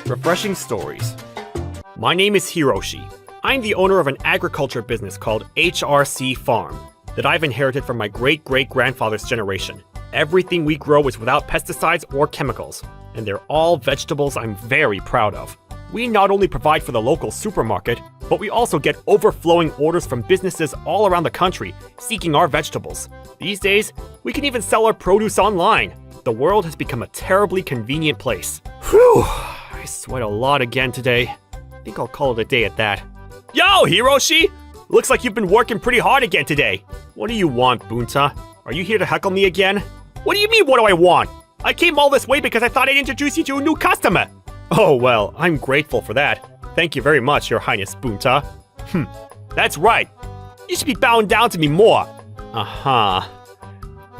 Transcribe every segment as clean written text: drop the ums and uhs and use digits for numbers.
Refreshing stories. My name is Hiroshi. I'm the owner of an agriculture business called HRC Farm that I've inherited from my great-great-grandfather's generation. Everything we grow is without pesticides or chemicals, and they're all vegetables I'm very proud of. We not only provide for the local supermarket, but we also get overflowing orders from businesses all around the country seeking our vegetables. These days, we can even sell our produce online. The world has become a terribly convenient place. Whew, I sweat a lot again today. I think I'll call it a day at that. Yo, Hiroshi! Looks like you've been working pretty hard again today. What do you want, Bunta? Are you here to heckle me again? What do you mean, what do I want? I came all this way because I thought I'd introduce you to a new customer. Oh, well, I'm grateful for that. Thank you very much, Your Highness Bunta. That's right. You should be bowing down to me more. Uh-huh.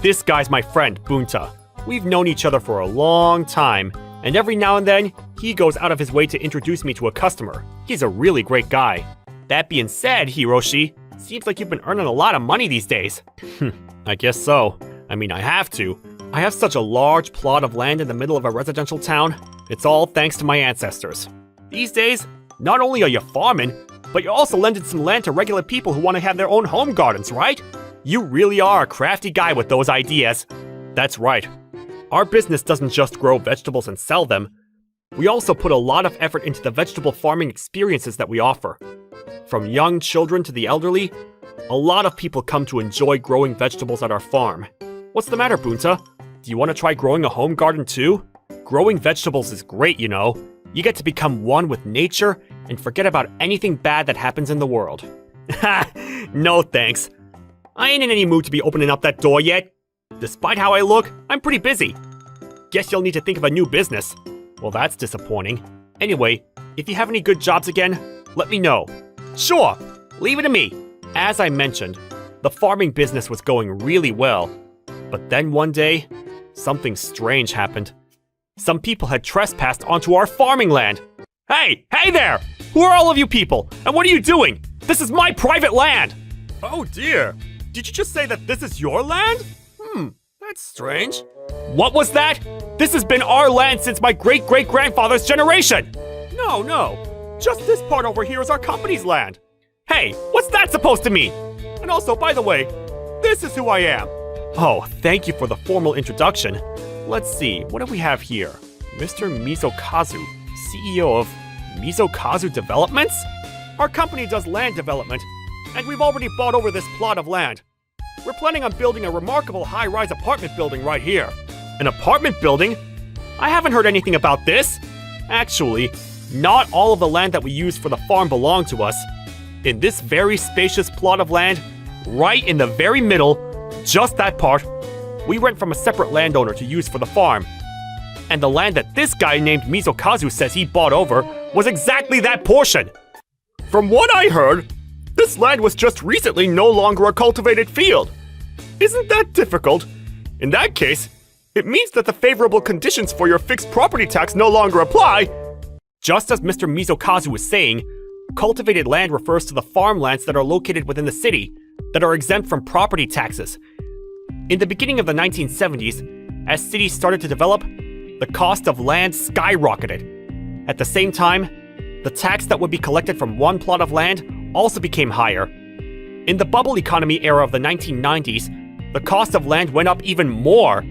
This guy's my friend, Bunta. We've known each other for a long time, and every now and then, he goes out of his way to introduce me to a customer. He's a really great guy. That being said, Hiroshi, seems like you've been earning a lot of money these days. I guess so. I mean, I have to. I have such a large plot of land in the middle of a residential town. It's all thanks to my ancestors. These days, not only are you farming, but you're also lending some land to regular people who want to have their own home gardens, right? You really are a crafty guy with those ideas. That's right. Our business doesn't just grow vegetables and sell them. We also put a lot of effort into the vegetable farming experiences that we offer. From young children to the elderly, a lot of people come to enjoy growing vegetables at our farm. What's the matter, Bunta? Do you want to try growing a home garden too? Growing vegetables is great, you know. You get to become one with nature and forget about anything bad that happens in the world. Ha! No thanks. I ain't in any mood to be opening up that door yet. Despite how I look, I'm pretty busy. Guess you'll need to think of a new business. Well, that's disappointing. Anyway, if you have any good jobs again, let me know. Sure, leave it to me. As I mentioned, the farming business was going really well. But then one day, something strange happened. Some people had trespassed onto our farming land. Hey there! Who are all of you people? And what are you doing? This is my private land! Oh dear, did you just say that this is your land? That's strange. What was that? This has been our land since my great-great-grandfather's generation! No, just this part over here is our company's land. Hey, what's that supposed to mean? And also, by the way, this is who I am. Oh, thank you for the formal introduction. Let's see, what do we have here? Mr. Mizokazu, CEO of Mizokazu Developments? Our company does land development, and we've already bought over this plot of land. We're planning on building a remarkable high-rise apartment building right here. An apartment building? I haven't heard anything about this. Actually, not all of the land that we use for the farm belong to us. In this very spacious plot of land, right in the very middle, just that part, we rent from a separate landowner to use for the farm. And the land that this guy named Mizokazu says he bought over was exactly that portion. From what I heard, this land was just recently no longer a cultivated field. Isn't that difficult? In that case, it means that the favorable conditions for your fixed property tax no longer apply. Just as Mr. Mizokazu was saying, cultivated land refers to the farmlands that are located within the city, that are exempt from property taxes. In the beginning of the 1970s, as cities started to develop, the cost of land skyrocketed. At the same time, the tax that would be collected from one plot of land also became higher. In the bubble economy era of the 1990s, the cost of land went up even more.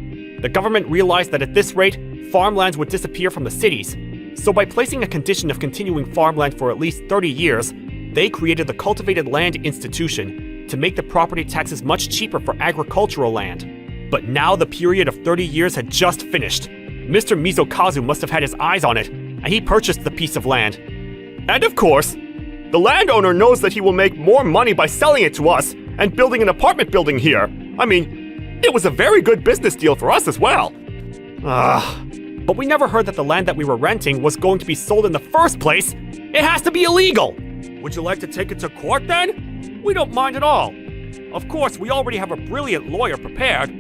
The government realized that at this rate, farmlands would disappear from the cities. So by placing a condition of continuing farmland for at least 30 years, they created the Cultivated Land Institution to make the property taxes much cheaper for agricultural land. But now the period of 30 years had just finished. Mr. Mizokazu must have had his eyes on it, and he purchased the piece of land. And of course, the landowner knows that he will make more money by selling it to us and building an apartment building here. I mean, it was a very good business deal for us as well. But we never heard that the land that we were renting was going to be sold in the first place. It has to be illegal! Would you like to take it to court then? We don't mind at all. Of course, we already have a brilliant lawyer prepared.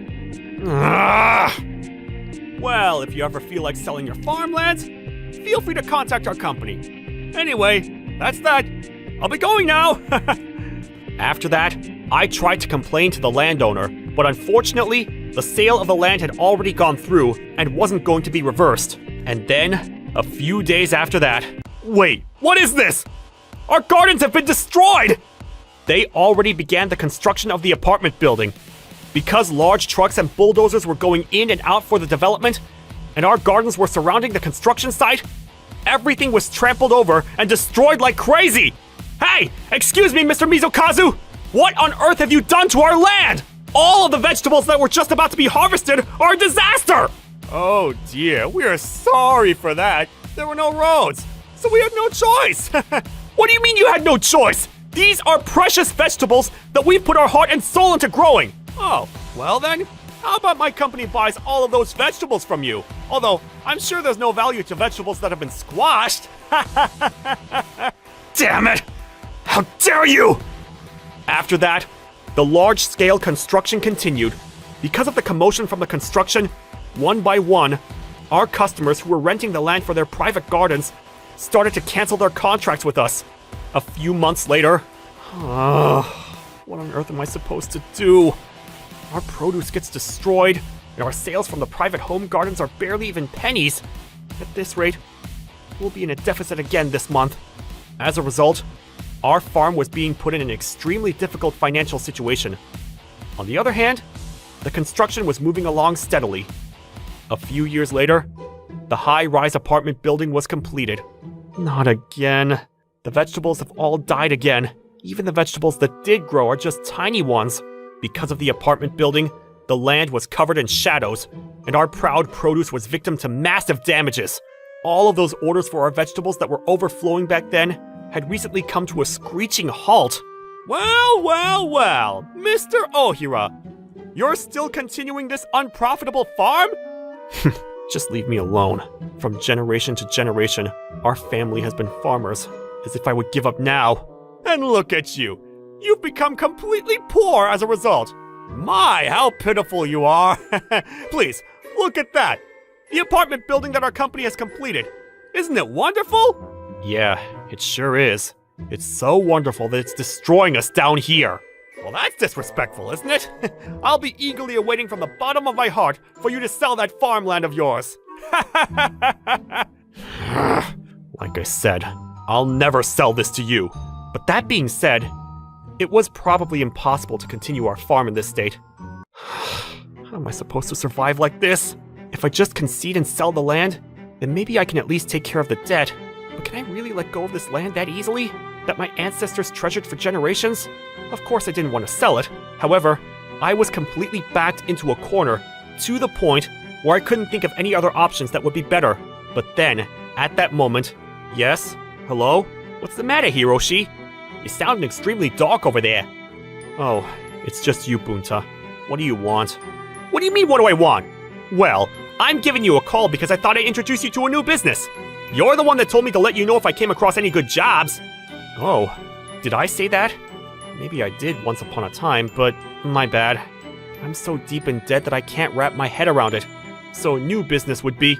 Well, if you ever feel like selling your farmlands, feel free to contact our company. Anyway, that's that. I'll be going now! After that, I tried to complain to the landowner, but unfortunately, the sale of the land had already gone through and wasn't going to be reversed. And then, A few days after that... Wait, what is this? Our gardens have been destroyed! They already began the construction of the apartment building. Because large trucks and bulldozers were going in and out for the development, and our gardens were surrounding the construction site, everything was trampled over and destroyed like crazy! Hey! Excuse me, Mr. Mizokazu! What on earth have you done to our land? All of the vegetables that were just about to be harvested are a disaster! Oh dear, we are sorry for that. There were no roads, so we had no choice. What do you mean you had no choice? These are precious vegetables that we've put our heart and soul into growing. Oh, well then, how about my company buys all of those vegetables from you? Although, I'm sure there's no value to vegetables that have been squashed. Damn it! How dare you! After that, the large-scale construction continued. Because of the commotion from the construction, one by one, our customers who were renting the land for their private gardens started to cancel their contracts with us. A few months later, what on earth am I supposed to do? Our produce gets destroyed, and our sales from the private home gardens are barely even pennies. At this rate, we'll be in a deficit again this month. As a result, our farm was being put in an extremely difficult financial situation. On the other hand, the construction was moving along steadily. A few years later, the high-rise apartment building was completed. Not again. The vegetables have all died again. Even the vegetables that did grow are just tiny ones. Because of the apartment building, the land was covered in shadows, and our proud produce was victim to massive damages. All of those orders for our vegetables that were overflowing back then had recently come to a screeching halt. Well, Mr. Ohira, you're still continuing this unprofitable farm? Just leave me alone. From generation to generation, our family has been farmers, as if I would give up now. And look at you. You've become completely poor as a result. My, how pitiful you are. Please, look at that. The apartment building that our company has completed. Isn't it wonderful? Yeah, it sure is. It's so wonderful that it's destroying us down here. Well, that's disrespectful, isn't it? I'll be eagerly awaiting from the bottom of my heart for you to sell that farmland of yours. Like I said, I'll never sell this to you. But that being said, it was probably impossible to continue our farm in this state. How am I supposed to survive like this? If I just concede and sell the land, then maybe I can at least take care of the debt. But can I really let go of this land that easily? That my ancestors treasured for generations? Of course I didn't want to sell it. However, I was completely backed into a corner, to the point where I couldn't think of any other options that would be better. But then, at that moment... Yes? Hello? What's the matter, Hiroshi? You sound extremely dark over there. Oh, it's just you, Bunta. What do you want? What do you mean, what do I want? Well, I'm giving you a call because I thought I'd introduce you to a new business. You're the one that told me to let you know if I came across any good jobs. Oh, did I say that? Maybe I did once upon a time, but my bad. I'm so deep in debt that I can't wrap my head around it. So new business would be...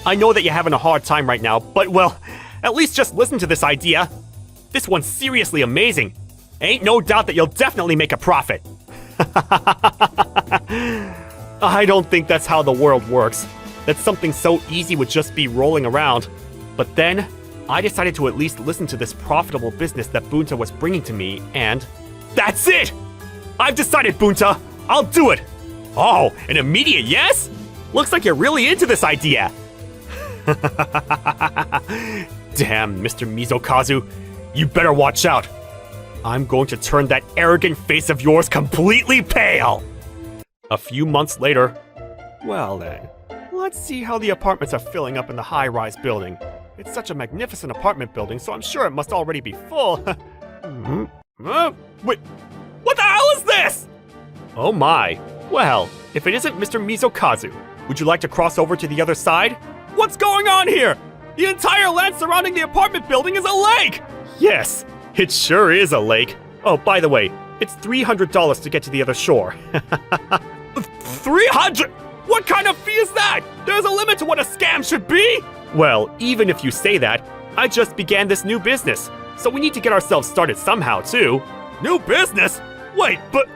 I know that you're having a hard time right now, but well, at least just listen to this idea. This one's seriously amazing. Ain't no doubt that you'll definitely make a profit. I don't think that's how the world works. That something so easy would just be rolling around. But then, I decided to at least listen to this profitable business that Bunta was bringing to me, and... That's it! I've decided, Bunta! I'll do it! Oh, an immediate yes? Looks like you're really into this idea! Damn, Mr. Mizokazu. You better watch out. I'm going to turn that arrogant face of yours completely pale! A few months later... Well then, let's see how the apartments are filling up in the high-rise building. It's such a magnificent apartment building, so I'm sure it must already be full. Wait, what the hell is this? Oh my. Well, if it isn't Mr. Mizokazu, would you like to cross over to the other side? What's going on here? The entire land surrounding the apartment building is a lake! Yes, it sure is a lake. Oh, by the way, it's $300 to get to the other shore. 300? What kind of fee is that? There's a limit to what a scam should be! Well, even if you say that, I just began this new business, so we need to get ourselves started somehow, too. New business? Wait, but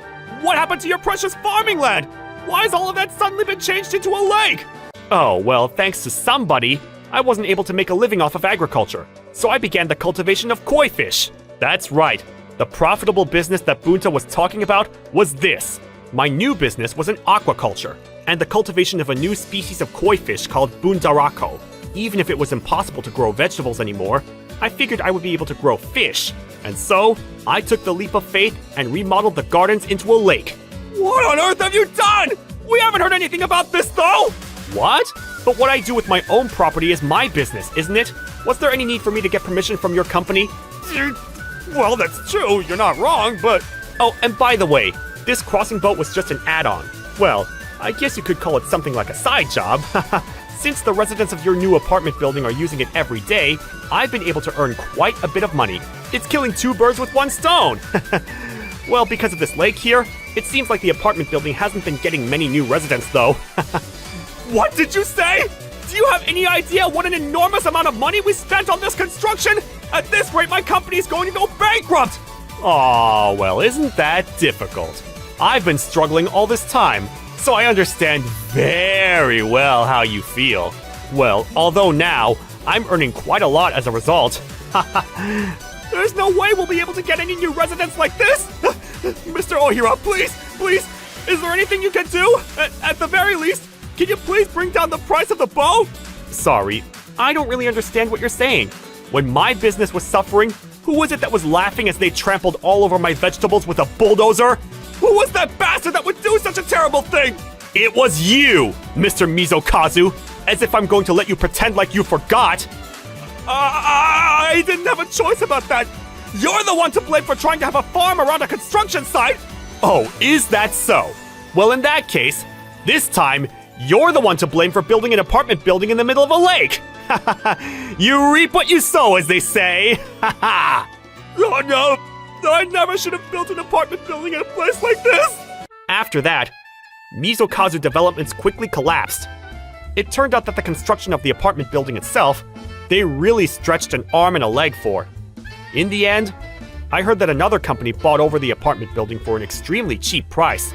what happened to your precious farming land? Why has all of that suddenly been changed into a lake? Oh, well, thanks to somebody, I wasn't able to make a living off of agriculture, so I began the cultivation of koi fish. That's right, the profitable business that Bunta was talking about was this. My new business was in aquaculture, and the cultivation of a new species of koi fish called bundarako. Even if it was impossible to grow vegetables anymore, I figured I would be able to grow fish. And so, I took the leap of faith and remodeled the gardens into a lake. What on earth have you done? We haven't heard anything about this though! What? But what I do with my own property is my business, isn't it? Was there any need for me to get permission from your company? Well, that's true, you're not wrong, but... Oh, and by the way, this crossing boat was just an add-on. Well, I guess you could call it something like a side job. Since the residents of your new apartment building are using it every day, I've been able to earn quite a bit of money. It's killing two birds with one stone! Well, because of this lake here, it seems like the apartment building hasn't been getting many new residents though. What did you say? Do you have any idea what an enormous amount of money we spent on this construction? At this rate, my company's going to go bankrupt! Aw, well, isn't that difficult? I've been struggling all this time, so I understand very well how you feel. Well, although now, I'm earning quite a lot as a result. There's no way we'll be able to get any new residents like this! Mr. Ohira, please, is there anything you can do? At the very least, can you please bring down the price of the boat? Sorry, I don't really understand what you're saying. When my business was suffering, who was it that was laughing as they trampled all over my vegetables with a bulldozer? Who was that bastard that would do such a terrible thing? It was you, Mr. Mizokazu. As if I'm going to let you pretend like you forgot. I didn't have a choice about that. You're the one to blame for trying to have a farm around a construction site. Oh, is that so? Well, in that case, this time, you're the one to blame for building an apartment building in the middle of a lake. You reap what you sow, as they say. Oh no, I never should have built an apartment building in a place like this. After that, Mizokazu Developments quickly collapsed. It turned out that the construction of the apartment building itself, they really stretched an arm and a leg for. In the end, I heard that another company bought over the apartment building for an extremely cheap price.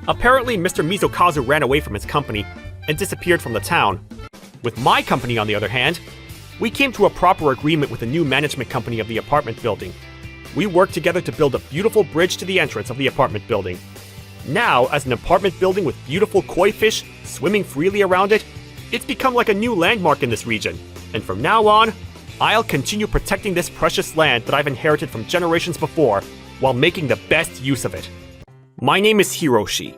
Apparently, Mr. Mizokazu ran away from his company and disappeared from the town. With my company, on the other hand, we came to a proper agreement with the new management company of the apartment building. We worked together to build a beautiful bridge to the entrance of the apartment building. Now, as an apartment building with beautiful koi fish swimming freely around it, it's become like a new landmark in this region. And from now on, I'll continue protecting this precious land that I've inherited from generations before, while making the best use of it. My name is Hiroshi.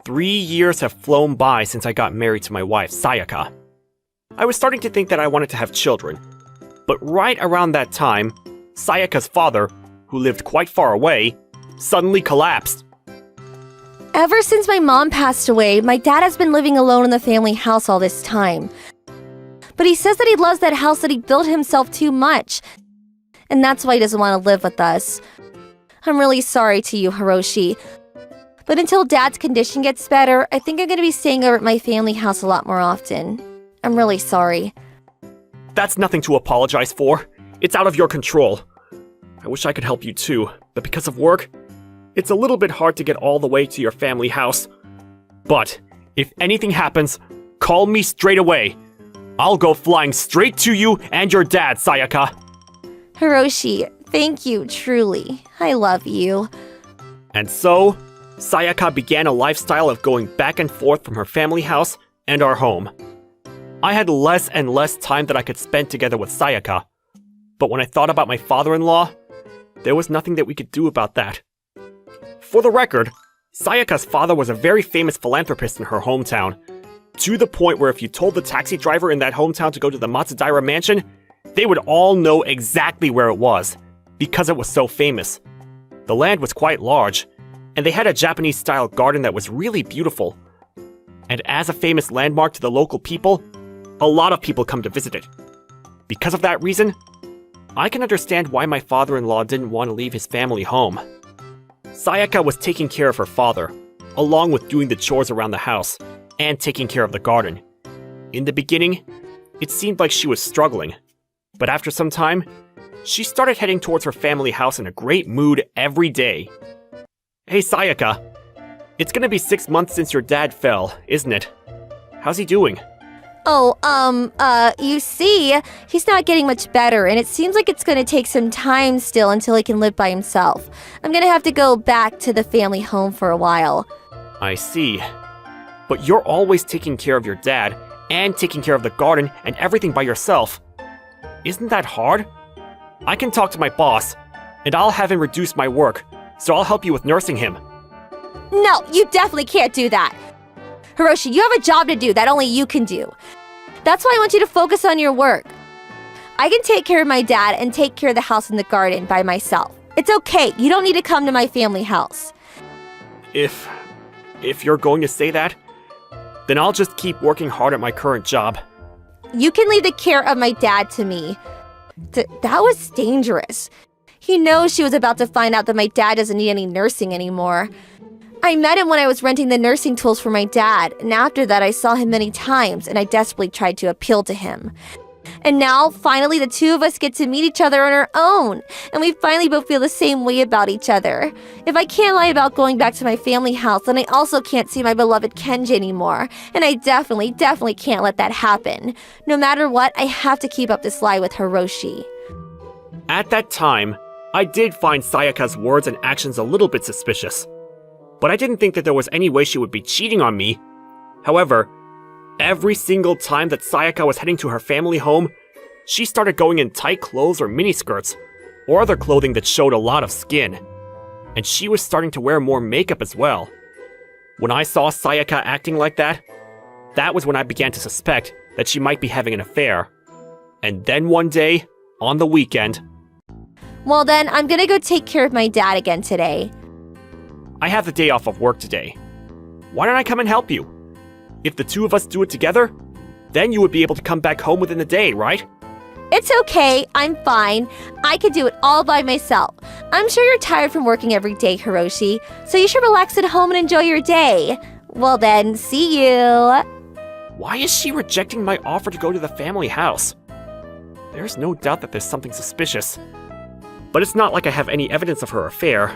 3 years have flown by since I got married to my wife, Sayaka. I was starting to think that I wanted to have children. But right around that time, Sayaka's father, who lived quite far away, suddenly collapsed. Ever since my mom passed away, my dad has been living alone in the family house all this time. But he says that he loves that house that he built himself too much. And that's why he doesn't want to live with us. I'm really sorry to you, Hiroshi. But until Dad's condition gets better, I think I'm going to be staying over at my family house a lot more often. I'm really sorry. That's nothing to apologize for. It's out of your control. I wish I could help you too, but because of work, it's a little bit hard to get all the way to your family house. But if anything happens, call me straight away. I'll go flying straight to you and your dad, Sayaka. Hiroshi, thank you, truly. I love you. And so, Sayaka began a lifestyle of going back and forth from her family house and our home. I had less and less time that I could spend together with Sayaka. But when I thought about my father-in-law, there was nothing that we could do about that. For the record, Sayaka's father was a very famous philanthropist in her hometown, to the point where if you told the taxi driver in that hometown to go to the Matsudaira mansion, they would all know exactly where it was, because it was so famous. The land was quite large, and they had a Japanese-style garden that was really beautiful. And as a famous landmark to the local people, a lot of people come to visit it. Because of that reason, I can understand why my father-in-law didn't want to leave his family home. Sayaka was taking care of her father, along with doing the chores around the house, and taking care of the garden. In the beginning, it seemed like she was struggling, but after some time, she started heading towards her family house in a great mood every day. Hey Sayaka, it's gonna be 6 months since your dad fell, isn't it? How's he doing? You see, he's not getting much better, and it seems like it's gonna take some time still until he can live by himself. I'm gonna have to go back to the family home for a while. I see. But you're always taking care of your dad, and taking care of the garden and everything by yourself. Isn't that hard? I can talk to my boss, and I'll have him reduce my work, so I'll help you with nursing him. No, you definitely can't do that. Hiroshi, you have a job to do that only you can do. That's why I want you to focus on your work. I can take care of my dad and take care of the house and the garden by myself. It's okay, you don't need to come to my family house. If you're going to say that, then I'll just keep working hard at my current job. You can leave the care of my dad to me. That was dangerous. He knows she was about to find out that my dad doesn't need any nursing anymore. I met him when I was renting the nursing tools for my dad, and after that I saw him many times, and I desperately tried to appeal to him. And now, finally, the two of us get to meet each other on our own, and we finally both feel the same way about each other. If I can't lie about going back to my family house, then I also can't see my beloved Kenji anymore, and I definitely can't let that happen. No matter what, I have to keep up this lie with Hiroshi. At that time, I did find Sayaka's words and actions a little bit suspicious. But I didn't think that there was any way she would be cheating on me. However, every single time that Sayaka was heading to her family home, she started going in tight clothes or miniskirts, or other clothing that showed a lot of skin. And she was starting to wear more makeup as well. When I saw Sayaka acting like that was when I began to suspect that she might be having an affair. And then one day, on the weekend... Well then, I'm gonna go take care of my dad again today. I have the day off of work today. Why don't I come and help you? If the two of us do it together, then you would be able to come back home within the day, right? It's okay, I'm fine. I could do it all by myself. I'm sure you're tired from working every day, Hiroshi, so you should relax at home and enjoy your day. Well then, see you. Why is she rejecting my offer to go to the family house? There's no doubt that there's something suspicious. But it's not like I have any evidence of her affair.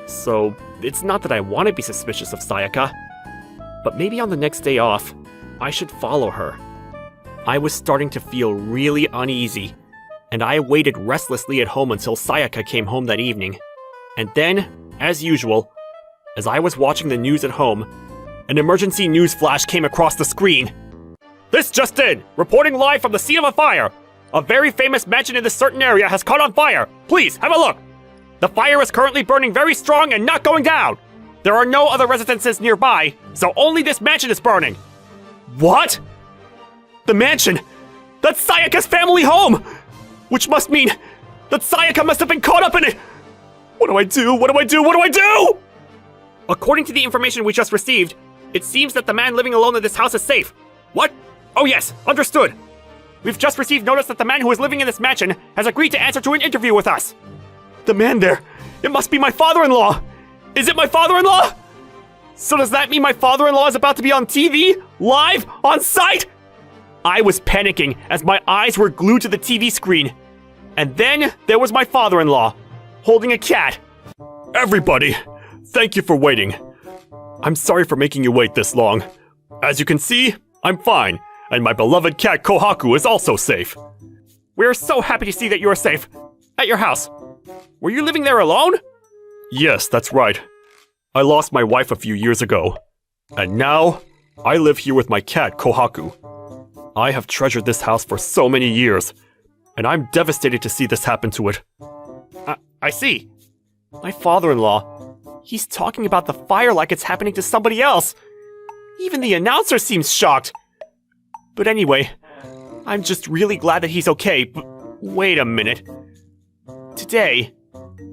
So, it's not that I want to be suspicious of Sayaka, but maybe on the next day off, I should follow her. I was starting to feel really uneasy, and I waited restlessly at home until Sayaka came home that evening. And then, as usual, as I was watching the news at home, an emergency news flash came across the screen. This just in! Reporting live from the scene of a fire! A very famous mansion in this certain area has caught on fire! Please, have a look! The fire is currently burning very strong and not going down. There are no other residences nearby, so only this mansion is burning. What? The mansion? That's Sayaka's family home! Which must mean that Sayaka must have been caught up in it! What do I do? What do I do? What do I do? According to the information we just received, it seems that the man living alone in this house is safe. What? Oh yes, understood. We've just received notice that the man who is living in this mansion has agreed to answer to an interview with us. The man there, it must be my father-in-law! Is it my father-in-law? So does that mean my father-in-law is about to be on TV? Live? On site? I was panicking as my eyes were glued to the TV screen. And then there was my father-in-law, holding a cat. Everybody, thank you for waiting. I'm sorry for making you wait this long. As you can see, I'm fine, and my beloved cat Kohaku is also safe. We are so happy to see that you are safe. At your house. Were you living there alone? Yes, that's right. I lost my wife a few years ago. And now, I live here with my cat Kohaku. I have treasured this house for so many years, and I'm devastated to see this happen to it. I see. My father-in-law, he's talking about the fire like it's happening to somebody else. Even the announcer seems shocked. But anyway, I'm just really glad that he's okay. But wait a minute. Today,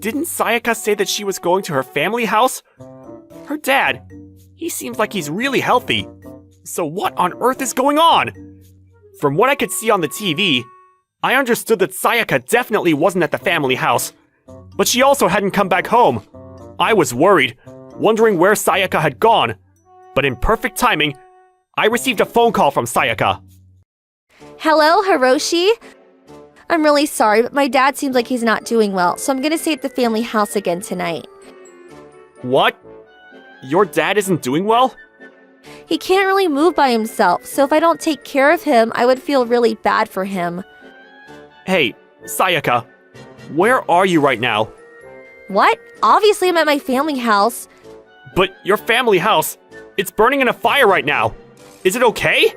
didn't Sayaka say that she was going to her family house? Her dad, he seems like he's really healthy. So what on earth is going on? From what I could see on the TV, I understood that Sayaka definitely wasn't at the family house. But she also hadn't come back home. I was worried, wondering where Sayaka had gone. But in perfect timing, I received a phone call from Sayaka. Hello, Hiroshi? I'm really sorry, but my dad seems like he's not doing well, so I'm gonna stay at the family house again tonight. What? Your dad isn't doing well? He can't really move by himself, so if I don't take care of him, I would feel really bad for him. Hey, Sayaka, where are you right now? What? Obviously, I'm at my family house. But your family house, it's burning in a fire right now. Is it okay?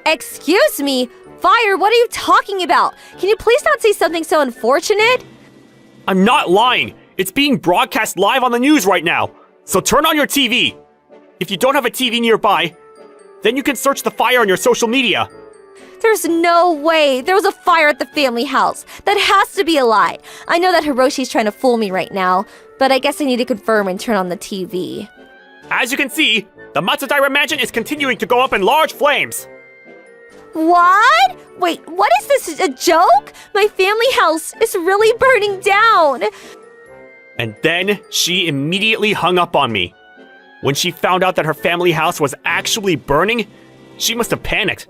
Excuse me? Fire? What are you talking about? Can you please not say something so unfortunate? I'm not lying. It's being broadcast live on the news right now. So turn on your TV. If you don't have a TV nearby, then you can search the fire on your social media. There's no way. There was a fire at the family house. That has to be a lie. I know that Hiroshi's trying to fool me right now, but I guess I need to confirm and turn on the TV. As you can see, the Matsudaira mansion is continuing to go up in large flames. What? Wait, what is this? A joke? My family house is really burning down. And then she immediately hung up on me. When she found out that her family house was actually burning, she must have panicked.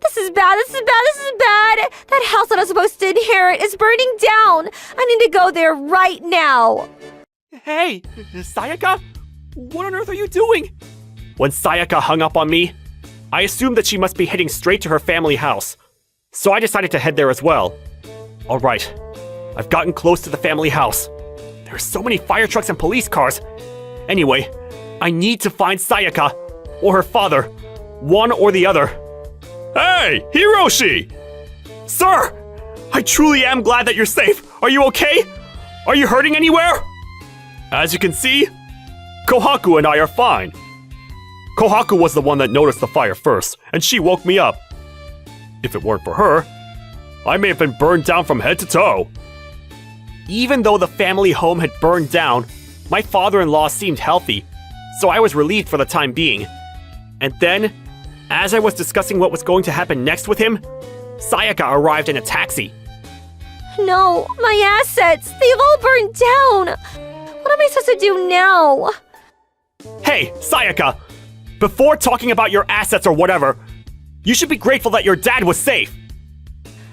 This is bad, this is bad, this is bad. That house that I was supposed to inherit is burning down. I need to go there right now. Hey, Sayaka? What on earth are you doing? When Sayaka hung up on me, I assumed that she must be heading straight to her family house. So I decided to head there as well. Alright, I've gotten close to the family house. There are so many fire trucks and police cars. Anyway, I need to find Sayaka, or her father, one or the other. Hey, Hiroshi! Sir! I truly am glad that you're safe. Are you okay? Are you hurting anywhere? As you can see, Kohaku and I are fine. Kohaku was the one that noticed the fire first, and she woke me up. If it weren't for her, I may have been burned down from head to toe. Even though the family home had burned down, my father-in-law seemed healthy, so I was relieved for the time being. And then, as I was discussing what was going to happen next with him, Sayaka arrived in a taxi. No, my assets, they've all burned down. What am I supposed to do now? Hey, Sayaka! Before talking about your assets or whatever, you should be grateful that your dad was safe.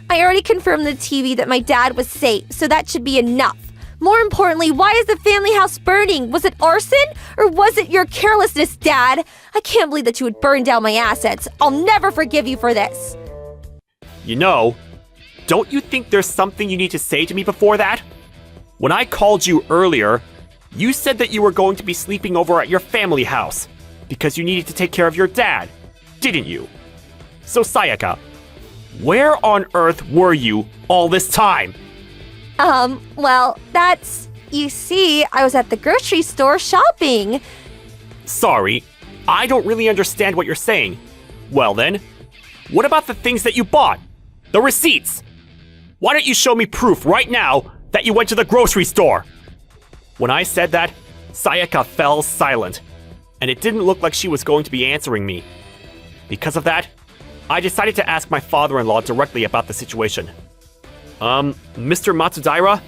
I already confirmed the TV that my dad was safe, so that should be enough. More importantly, why is the family house burning? Was it arson? Or was it your carelessness, Dad? I can't believe that you would burn down my assets. I'll never forgive you for this. You know, don't you think there's something you need to say to me before that? When I called you earlier, you said that you were going to be sleeping over at your family house because you needed to take care of your dad, didn't you? So Sayaka, where on earth were you all this time? Well, you see, I was at the grocery store shopping. Sorry, I don't really understand what you're saying. Well then, what about the things that you bought? The receipts? Why don't you show me proof right now that you went to the grocery store? When I said that, Sayaka fell silent, and it didn't look like she was going to be answering me. Because of that, I decided to ask my father-in-law directly about the situation. Mr. Matsudaira?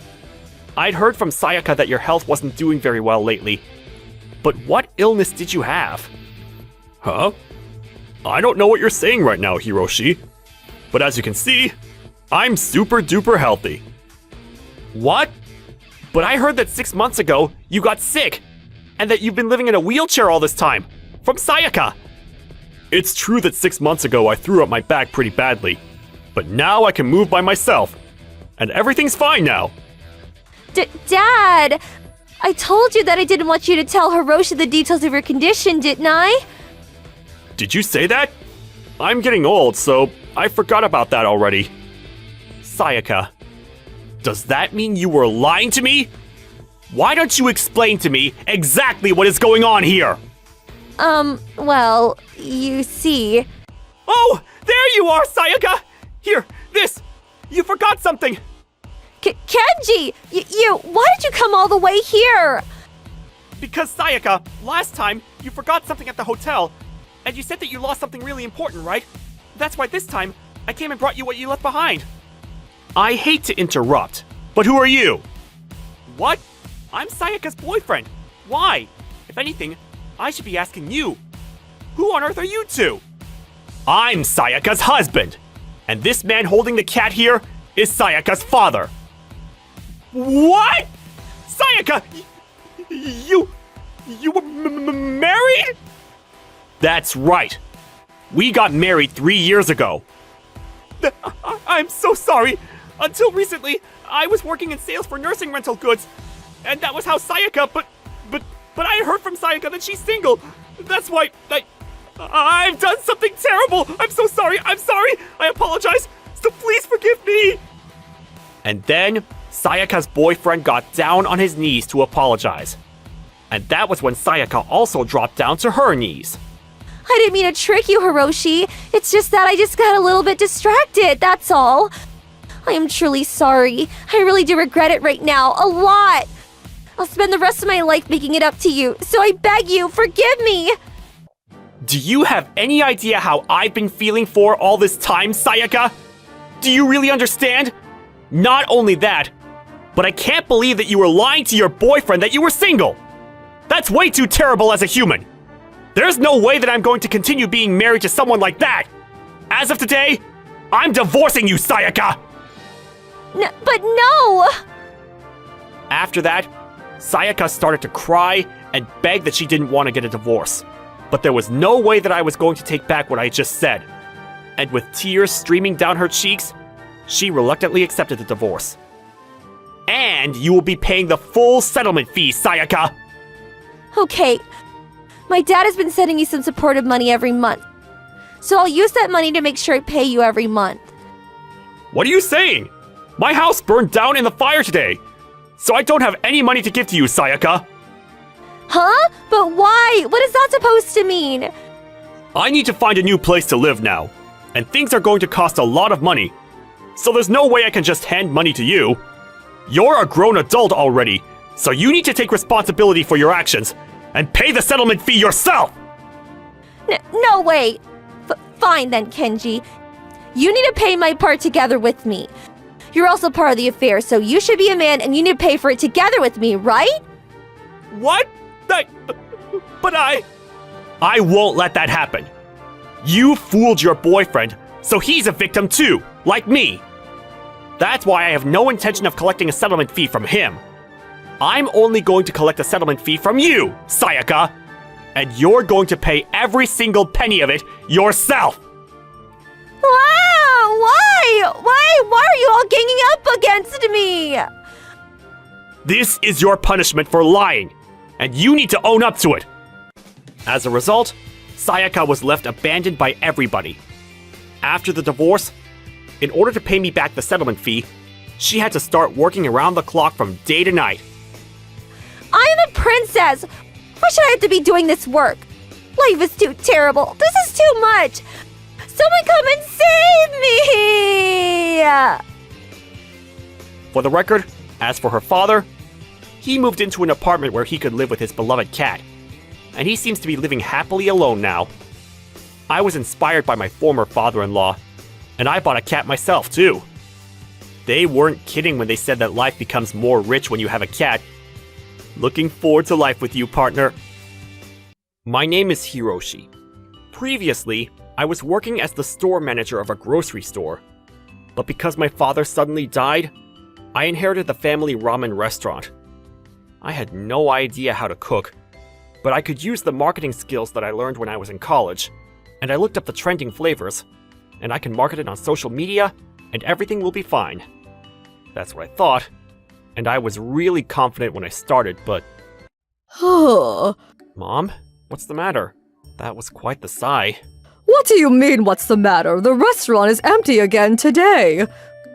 I'd heard from Sayaka that your health wasn't doing very well lately. But what illness did you have? Huh? I don't know what you're saying right now, Hiroshi. But as you can see, I'm super duper healthy. What? But I heard that 6 months ago, you got sick, and that you've been living in a wheelchair all this time, from Sayaka. It's true that 6 months ago I threw up my back pretty badly, but now I can move by myself, and everything's fine now. Dad, I told you that I didn't want you to tell Hiroshi the details of your condition, didn't I? Did you say that? I'm getting old, so I forgot about that already. Sayaka, does that mean you were lying to me? Why don't you explain to me exactly what is going on here? Well, you see... Oh, there you are, Sayaka! Here, this! You forgot something! Kenji! Why did you come all the way here? Because, Sayaka, last time, you forgot something at the hotel, and you said that you lost something really important, right? That's why this time, I came and brought you what you left behind. I hate to interrupt, but who are you? What? I'm Sayaka's boyfriend. Why? If anything, I should be asking you. Who on earth are you two? I'm Sayaka's husband, and this man holding the cat here is Sayaka's father. What? Sayaka, you were married? That's right. We got married 3 years ago. I'm so sorry. Until recently, I was working in sales for nursing rental goods. And that was how Sayaka, but I heard from Sayaka that she's single. That's why I've done something terrible. I'm so sorry. I apologize. So please forgive me. And then Sayaka's boyfriend got down on his knees to apologize. And that was when Sayaka also dropped down to her knees. I didn't mean to trick you, Hiroshi. It's just that I just got a little bit distracted, that's all. I am truly sorry. I really do regret it right now, a lot. I'll spend the rest of my life making it up to you, so I beg you, forgive me. Do you have any idea how I've been feeling for all this time, Sayaka? Do you really understand? Not only that, but I can't believe that you were lying to your boyfriend that you were single. That's way too terrible as a human. There's no way that I'm going to continue being married to someone like that. As of today, I'm divorcing you, Sayaka! But no! After that, Sayaka started to cry and beg that she didn't want to get a divorce. But there was no way that I was going to take back what I just said. And with tears streaming down her cheeks, she reluctantly accepted the divorce. And you will be paying the full settlement fee, Sayaka! Okay. My dad has been sending me some supportive money every month. So I'll use that money to make sure I pay you every month. What are you saying? My house burned down in the fire today, so I don't have any money to give to you, Sayaka. Huh? But why? What is that supposed to mean? I need to find a new place to live now, and things are going to cost a lot of money. So there's no way I can just hand money to you. You're a grown adult already, so you need to take responsibility for your actions and pay the settlement fee yourself! No way! Fine then, Kenji. You need to pay my part together with me. You're also part of the affair, so you should be a man and you need to pay for it together with me, right? What? But I won't let that happen. You fooled your boyfriend, so he's a victim too, like me. That's why I have no intention of collecting a settlement fee from him. I'm only going to collect a settlement fee from you, Sayaka. And you're going to pay every single penny of it yourself. Wow! Why are you all ganging up against me? This is your punishment for lying, and you need to own up to it. As a result, Sayaka was left abandoned by everybody. After the divorce, in order to pay me back the settlement fee, she had to start working around the clock from day to night. I'm a princess! Why should I have to be doing this work? Life is too terrible. This is too much. Someone come and save me! For the record, as for her father, he moved into an apartment where he could live with his beloved cat, and he seems to be living happily alone now. I was inspired by my former father-in-law, and I bought a cat myself too. They weren't kidding when they said that life becomes more rich when you have a cat. Looking forward to life with you, partner. My name is Hiroshi. Previously, I was working as the store manager of a grocery store. But because my father suddenly died, I inherited the family ramen restaurant. I had no idea how to cook, but I could use the marketing skills that I learned when I was in college, and I looked up the trending flavors, and I can market it on social media, and everything will be fine. That's what I thought, and I was really confident when I started, but... Mom? What's the matter? That was quite the sigh. What do you mean, what's the matter? The restaurant is empty again today.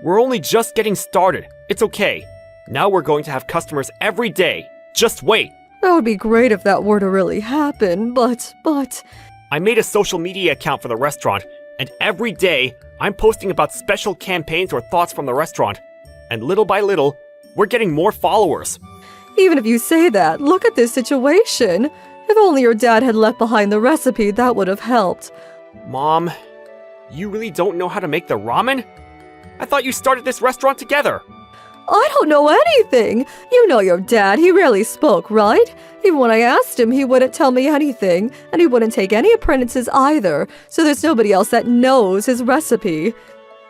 We're only just getting started. It's okay. Now we're going to have customers every day. Just wait. That would be great if that were to really happen, but... I made a social media account for the restaurant, and every day, I'm posting about special campaigns or thoughts from the restaurant. And little by little, we're getting more followers. Even if you say that, look at this situation. If only your dad had left behind the recipe, that would have helped. Mom, you really don't know how to make the ramen? I thought you started this restaurant together. I don't know anything. You know your dad, he rarely spoke, right? Even when I asked him, he wouldn't tell me anything, and he wouldn't take any apprentices either, so there's nobody else that knows his recipe.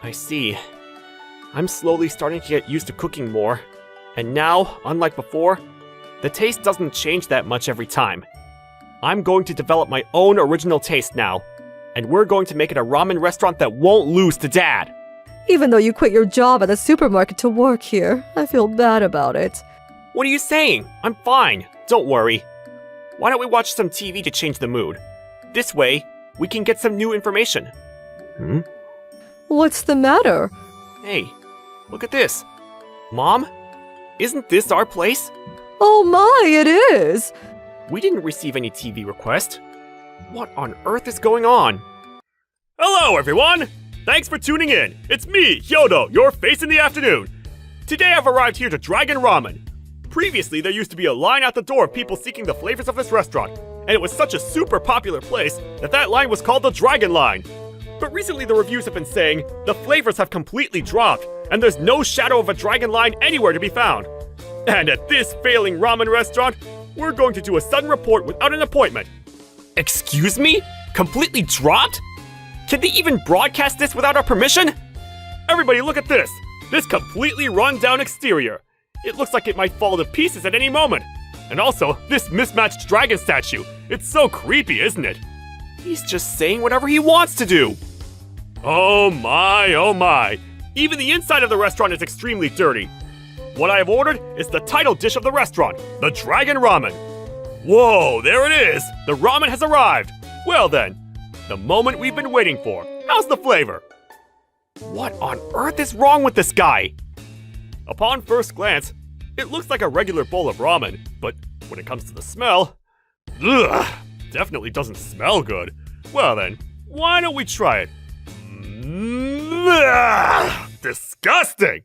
I see. I'm slowly starting to get used to cooking more, and now, unlike before, the taste doesn't change that much every time. I'm going to develop my own original taste now. And we're going to make it a ramen restaurant that won't lose to Dad. Even though you quit your job at the supermarket to work here, I feel bad about it. What are you saying? I'm fine. Don't worry. Why don't we watch some TV to change the mood? This way, we can get some new information. What's the matter? Hey, look at this. Mom, isn't this our place? Oh my, it is! We didn't receive any TV request. What on earth is going on? Hello, everyone! Thanks for tuning in. It's me, Hyodo, your face in the afternoon. Today I've arrived here to Dragon Ramen. Previously, there used to be a line out the door of people seeking the flavors of this restaurant, and it was such a super popular place that line was called the Dragon Line. But recently the reviews have been saying the flavors have completely dropped, and there's no shadow of a Dragon Line anywhere to be found. And at this failing ramen restaurant, we're going to do a sudden report without an appointment. Excuse me? Completely dropped? Can they even broadcast this without our permission? Everybody look at this! This completely run-down exterior. It looks like it might fall to pieces at any moment. And also, this mismatched dragon statue. It's so creepy, isn't it? He's just saying whatever he wants to do. Oh my, oh my. Even the inside of the restaurant is extremely dirty. What I have ordered is the title dish of the restaurant, the Dragon Ramen. Whoa, there it is! The ramen has arrived! Well then, the moment we've been waiting for. How's the flavor? What on earth is wrong with this guy? Upon first glance, it looks like a regular bowl of ramen, but when it comes to the smell, definitely doesn't smell good. Well then, why don't we try it? Disgusting!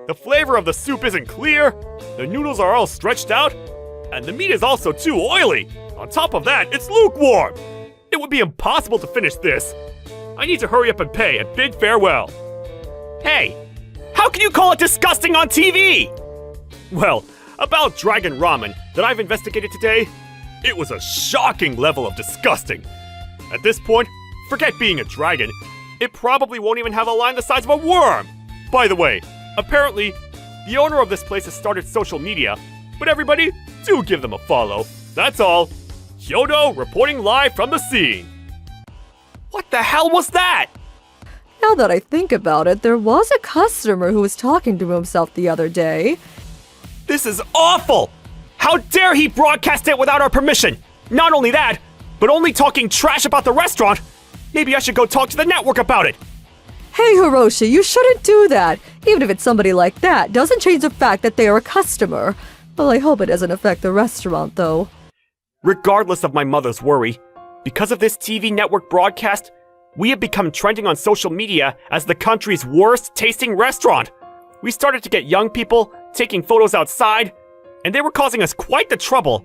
The flavor of the soup isn't clear, the noodles are all stretched out, and the meat is also too oily. On top of that, it's lukewarm. It would be impossible to finish this. I need to hurry up and pay and bid farewell. Hey, how can you call it disgusting on TV? Well, about Dragon Ramen that I've investigated today, it was a shocking level of disgusting. At this point, forget being a dragon. It probably won't even have a line the size of a worm. By the way, apparently, the owner of this place has started social media, but everybody, do give them a follow. That's all. Hyodo reporting live from the scene. What the hell was that? Now that I think about it, there was a customer who was talking to himself the other day. This is awful! How dare he broadcast it without our permission? Not only that, but only talking trash about the restaurant. Maybe I should go talk to the network about it. Hey Hiroshi, you shouldn't do that. Even if it's somebody like that, doesn't change the fact that they are a customer. Well, I hope it doesn't affect the restaurant, though. Regardless of my mother's worry, because of this TV network broadcast, we have become trending on social media as the country's worst tasting restaurant. We started to get young people taking photos outside, and they were causing us quite the trouble.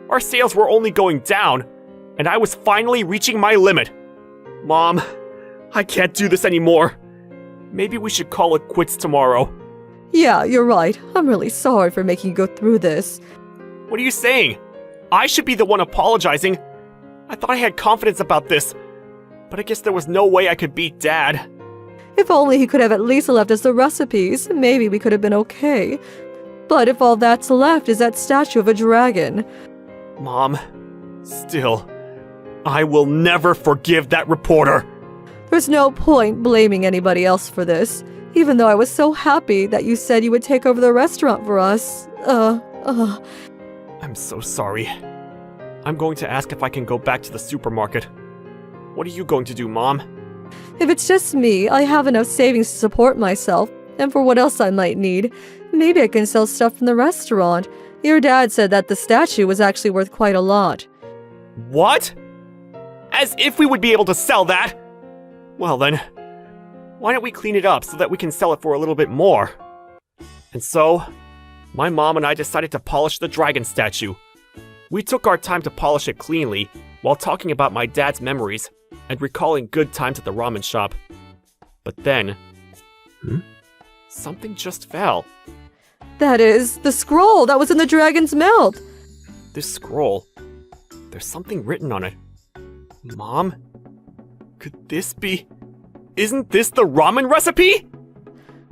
Our sales were only going down, and I was finally reaching my limit. Mom, I can't do this anymore. Maybe we should call it quits tomorrow. Yeah, you're right. I'm really sorry for making you go through this. What are you saying? I should be the one apologizing. I thought I had confidence about this, but I guess there was no way I could beat Dad. If only he could have at least left us the recipes, maybe we could have been okay. But if all that's left is that statue of a dragon... Mom, still, I will never forgive that reporter. There's no point blaming anybody else for this, even though I was so happy that you said you would take over the restaurant for us. I'm so sorry. I'm going to ask if I can go back to the supermarket. What are you going to do, Mom? If it's just me, I have enough savings to support myself, and for what else I might need. Maybe I can sell stuff from the restaurant. Your dad said that the statue was actually worth quite a lot. What? As if we would be able to sell that! Well then, why don't we clean it up so that we can sell it for a little bit more? And so, my mom and I decided to polish the dragon statue. We took our time to polish it cleanly while talking about my dad's memories and recalling good times at the ramen shop. But then... Something just fell. That is, the scroll that was in the dragon's mouth. This scroll... There's something written on it. Mom? Could this be... Isn't this the ramen recipe?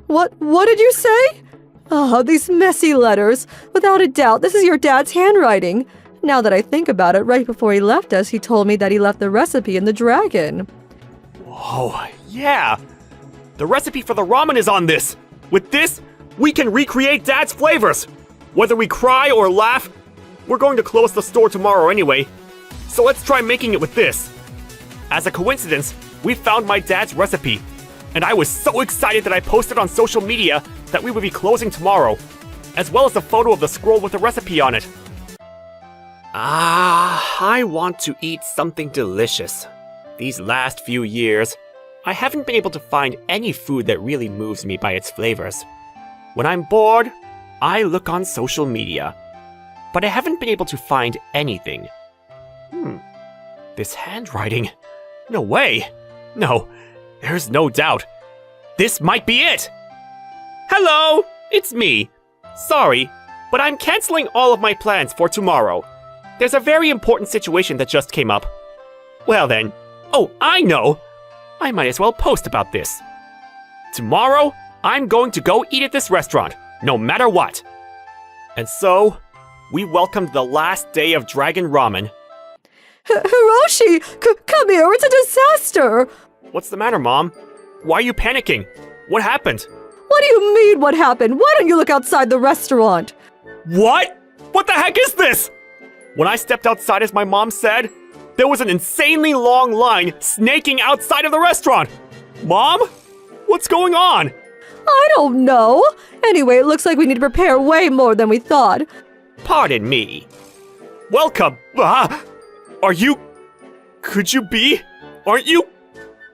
What did you say? Oh, these messy letters. Without a doubt, this is your dad's handwriting. Now that I think about it, right before he left us, he told me that he left the recipe in the dragon. Oh, yeah! The recipe for the ramen is on this! With this, we can recreate Dad's flavors! Whether we cry or laugh, we're going to close the store tomorrow anyway, so let's try making it with this. As a coincidence, we found my dad's recipe, and I was so excited that I posted on social media that we would be closing tomorrow, as well as a photo of the scroll with the recipe on it. I want to eat something delicious. These last few years, I haven't been able to find any food that really moves me by its flavors. When I'm bored, I look on social media, but I haven't been able to find anything. This handwriting. No way. No, there's no doubt. This might be it. Hello, it's me. Sorry, but I'm canceling all of my plans for tomorrow. There's a very important situation that just came up. Well then, oh, I know. I might as well post about this. Tomorrow, I'm going to go eat at this restaurant, no matter what. And so, we welcomed the last day of Dragon Ramen. Hiroshi, come here, it's a disaster! What's the matter, Mom? Why are you panicking? What happened? What do you mean, what happened? Why don't you look outside the restaurant? What? What the heck is this? When I stepped outside as my mom said, there was an insanely long line snaking outside of the restaurant. Mom? What's going on? I don't know. Anyway, it looks like we need to prepare way more than we thought. Pardon me. Welcome. Are you... Could you be... Aren't you...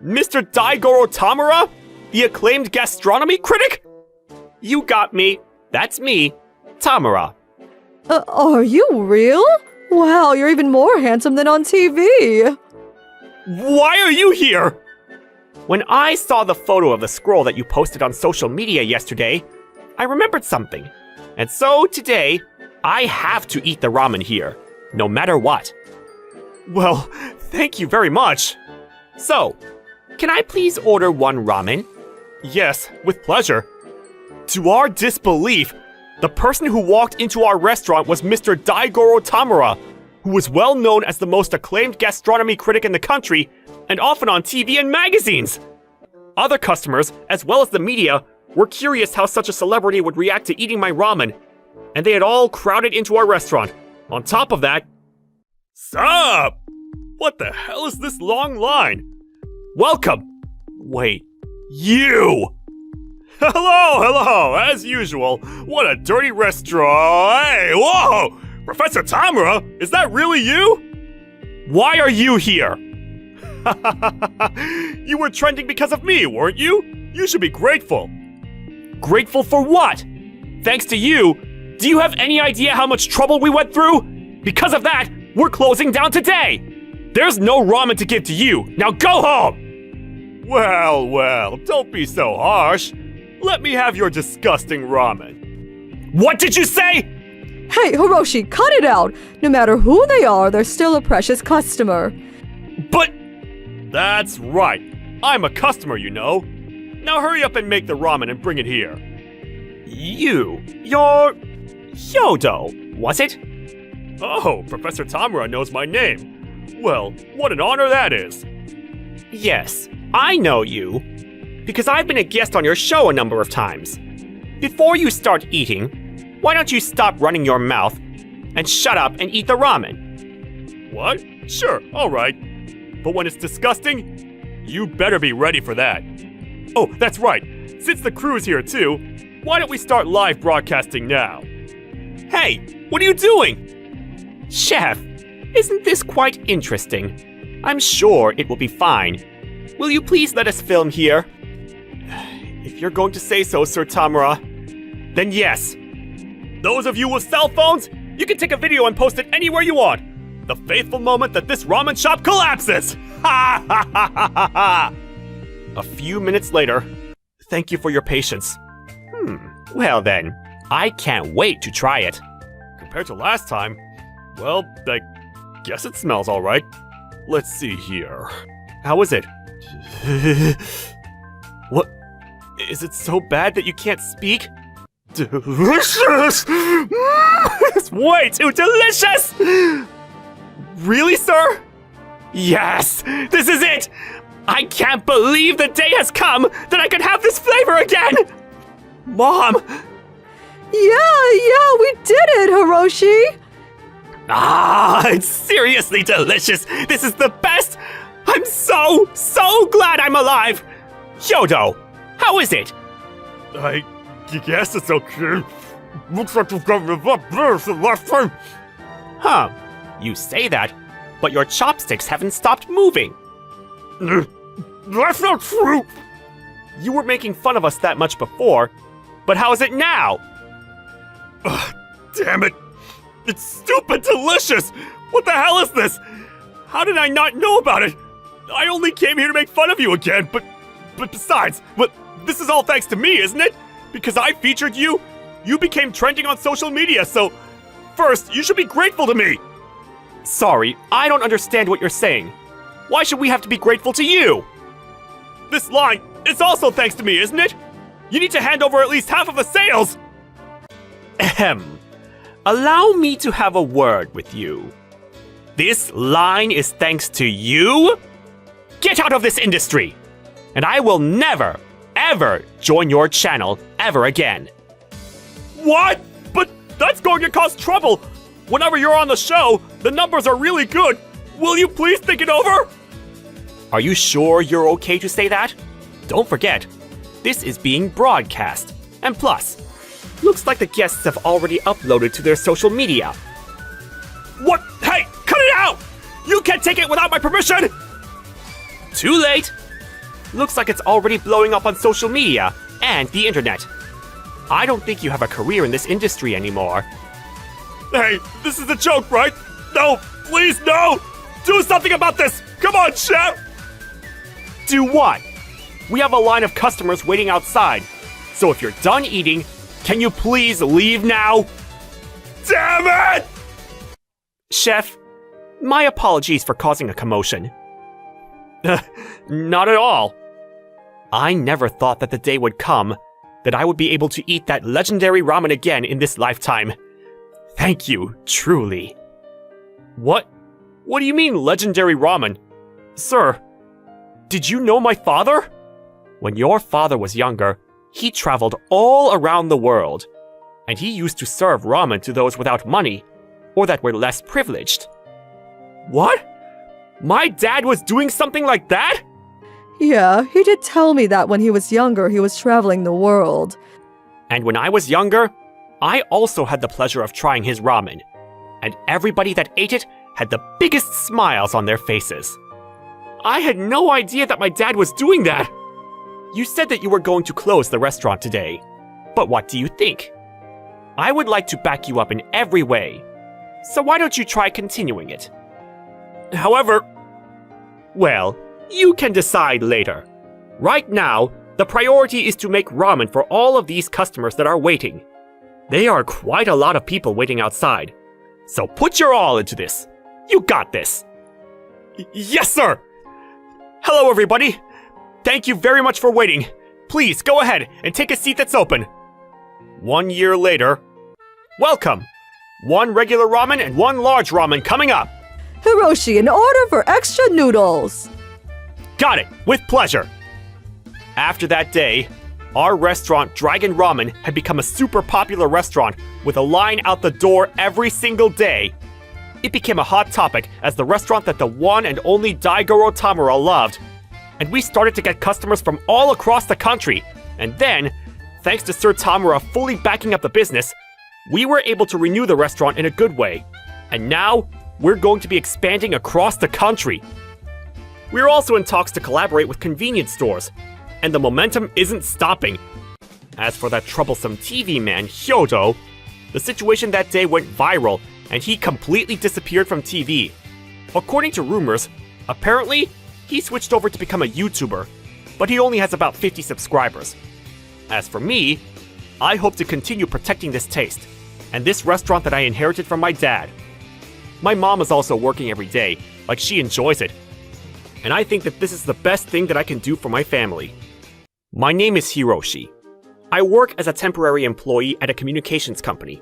Mr. Daigoro Tamura? The acclaimed gastronomy critic? You got me. That's me. Tamura. Are you real? Wow, you're even more handsome than on TV. Why are you here? When I saw the photo of the scroll that you posted on social media yesterday, I remembered something. And so today, I have to eat the ramen here, no matter what. Well, thank you very much. So, can I please order one ramen? Yes, with pleasure. To our disbelief, the person who walked into our restaurant was Mr. Daigoro Tamura, who was well known as the most acclaimed gastronomy critic in the country and often on TV and magazines. Other customers, as well as the media, were curious how such a celebrity would react to eating my ramen, and they had all crowded into our restaurant. On top of that... Sup? What the hell is this long line? Welcome! Wait, you! Hello, as usual. What a dirty restaurant. Hey, whoa! Professor Tamura, is that really you? Why are you here? You were trending because of me, weren't you? You should be grateful. Grateful for what? Thanks to you, do you have any idea how much trouble we went through? Because of that, we're closing down today. There's no ramen to give to you. Now go home! Well, don't be so harsh. Let me have your disgusting ramen. What did you say? Hey, Hiroshi, cut it out! No matter who they are, they're still a precious customer. But... That's right. I'm a customer, you know. Now hurry up and make the ramen and bring it here. You're Hyodo, was it? Oh, Professor Tamura knows my name. Well, what an honor that is. Yes, I know you. Because I've been a guest on your show a number of times. Before you start eating, why don't you stop running your mouth and shut up and eat the ramen? What? Sure, alright. But when it's disgusting, you better be ready for that. Oh, that's right. Since the crew's here too, why don't we start live broadcasting now? Hey, what are you doing? Chef, isn't this quite interesting? I'm sure it will be fine. Will you please let us film here? If you're going to say so, Sir Tamura, then yes. Those of you with cell phones, you can take a video and post it anywhere you want. The fateful moment that this ramen shop collapses! Ha ha ha ha ha ha! A few minutes later, thank you for your patience. Well then, I can't wait to try it. Compared to last time, well, I guess it smells alright. Let's see here. How is it? What? Is it so bad that you can't speak? Delicious! It's way too delicious! Really, sir? Yes! This is it! I can't believe the day has come that I can have this flavor again! Mom! Yeah, we did it, Hiroshi! Ah, it's seriously delicious! This is the best! I'm so glad I'm alive! Hyodo, how is it? I guess it's okay. Looks like you've gotten a lot better since last time. Huh, you say that, but your chopsticks haven't stopped moving. That's not true! You were making fun of us that much before, but how is it now? Ugh, damn it! It's stupid delicious! What the hell is this? How did I not know about it? I only came here to make fun of you again, but besides, this is all thanks to me, isn't it? Because I featured you, you became trending on social media, so first, you should be grateful to me! Sorry, I don't understand what you're saying. Why should we have to be grateful to you? This line is also thanks to me, isn't it? You need to hand over at least half of the sales! Ahem. Allow me to have a word with you. This line is thanks to you? Get out of this industry! And I will never, ever join your channel ever again. What? But that's going to cause trouble! Whenever you're on the show, the numbers are really good! Will you please think it over? Are you sure you're okay to say that? Don't forget, this is being broadcast. And plus, looks like the guests have already uploaded to their social media. What? Hey, cut it out! You can't take it without my permission! Too late! Looks like it's already blowing up on social media and the internet. I don't think you have a career in this industry anymore. Hey, this is a joke, right? No, please, no! Do something about this! Come on, chef! Do what? We have a line of customers waiting outside. So if you're done eating, can you please leave now? Damn it! Chef, my apologies for causing a commotion. Not at all. I never thought that the day would come that I would be able to eat that legendary ramen again in this lifetime. Thank you, truly. What? What do you mean, legendary ramen? Sir, did you know my father? When your father was younger, he traveled all around the world, and he used to serve ramen to those without money, or that were less privileged. What? My dad was doing something like that? Yeah, he did tell me that when he was younger, he was traveling the world. And when I was younger, I also had the pleasure of trying his ramen, and everybody that ate it had the biggest smiles on their faces. I had no idea that my dad was doing that. You said that you were going to close the restaurant today, but what do you think? I would like to back you up in every way, so why don't you try continuing it? However, well, you can decide later. Right now, the priority is to make ramen for all of these customers that are waiting. They are quite a lot of people waiting outside, so put your all into this. You got this. Yes, sir! Hello, everybody. Thank you very much for waiting. Please go ahead and take a seat that's open. 1 year later, welcome. 1 regular ramen and 1 large ramen coming up. Hiroshi, an order for extra noodles. Got it, with pleasure. After that day, our restaurant, Dragon Ramen, had become a super popular restaurant with a line out the door every single day. It became a hot topic as the restaurant that the one and only Daigoro Tamura loved. And we started to get customers from all across the country. And then, thanks to Sir Tamura fully backing up the business, we were able to renew the restaurant in a good way. And now, we're going to be expanding across the country. We're also in talks to collaborate with convenience stores, and the momentum isn't stopping. As for that troublesome TV man, Hyodo, the situation that day went viral, and he completely disappeared from TV. According to rumors, apparently, he switched over to become a YouTuber, but he only has about 50 subscribers. As for me, I hope to continue protecting this taste, and this restaurant that I inherited from my dad. My mom is also working every day, like she enjoys it. And I think that this is the best thing that I can do for my family. My name is Hiroshi. I work as a temporary employee at a communications company.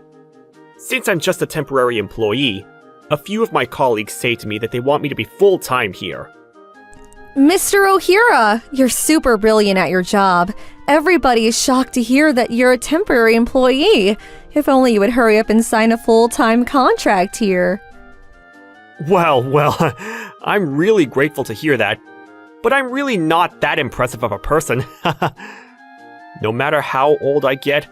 Since I'm just a temporary employee, a few of my colleagues say to me that they want me to be full-time here. Mr. Ohira, you're super brilliant at your job. Everybody is shocked to hear that you're a temporary employee. If only you would hurry up and sign a full-time contract here. Well, I'm really grateful to hear that, but I'm really not that impressive of a person. No matter how old I get,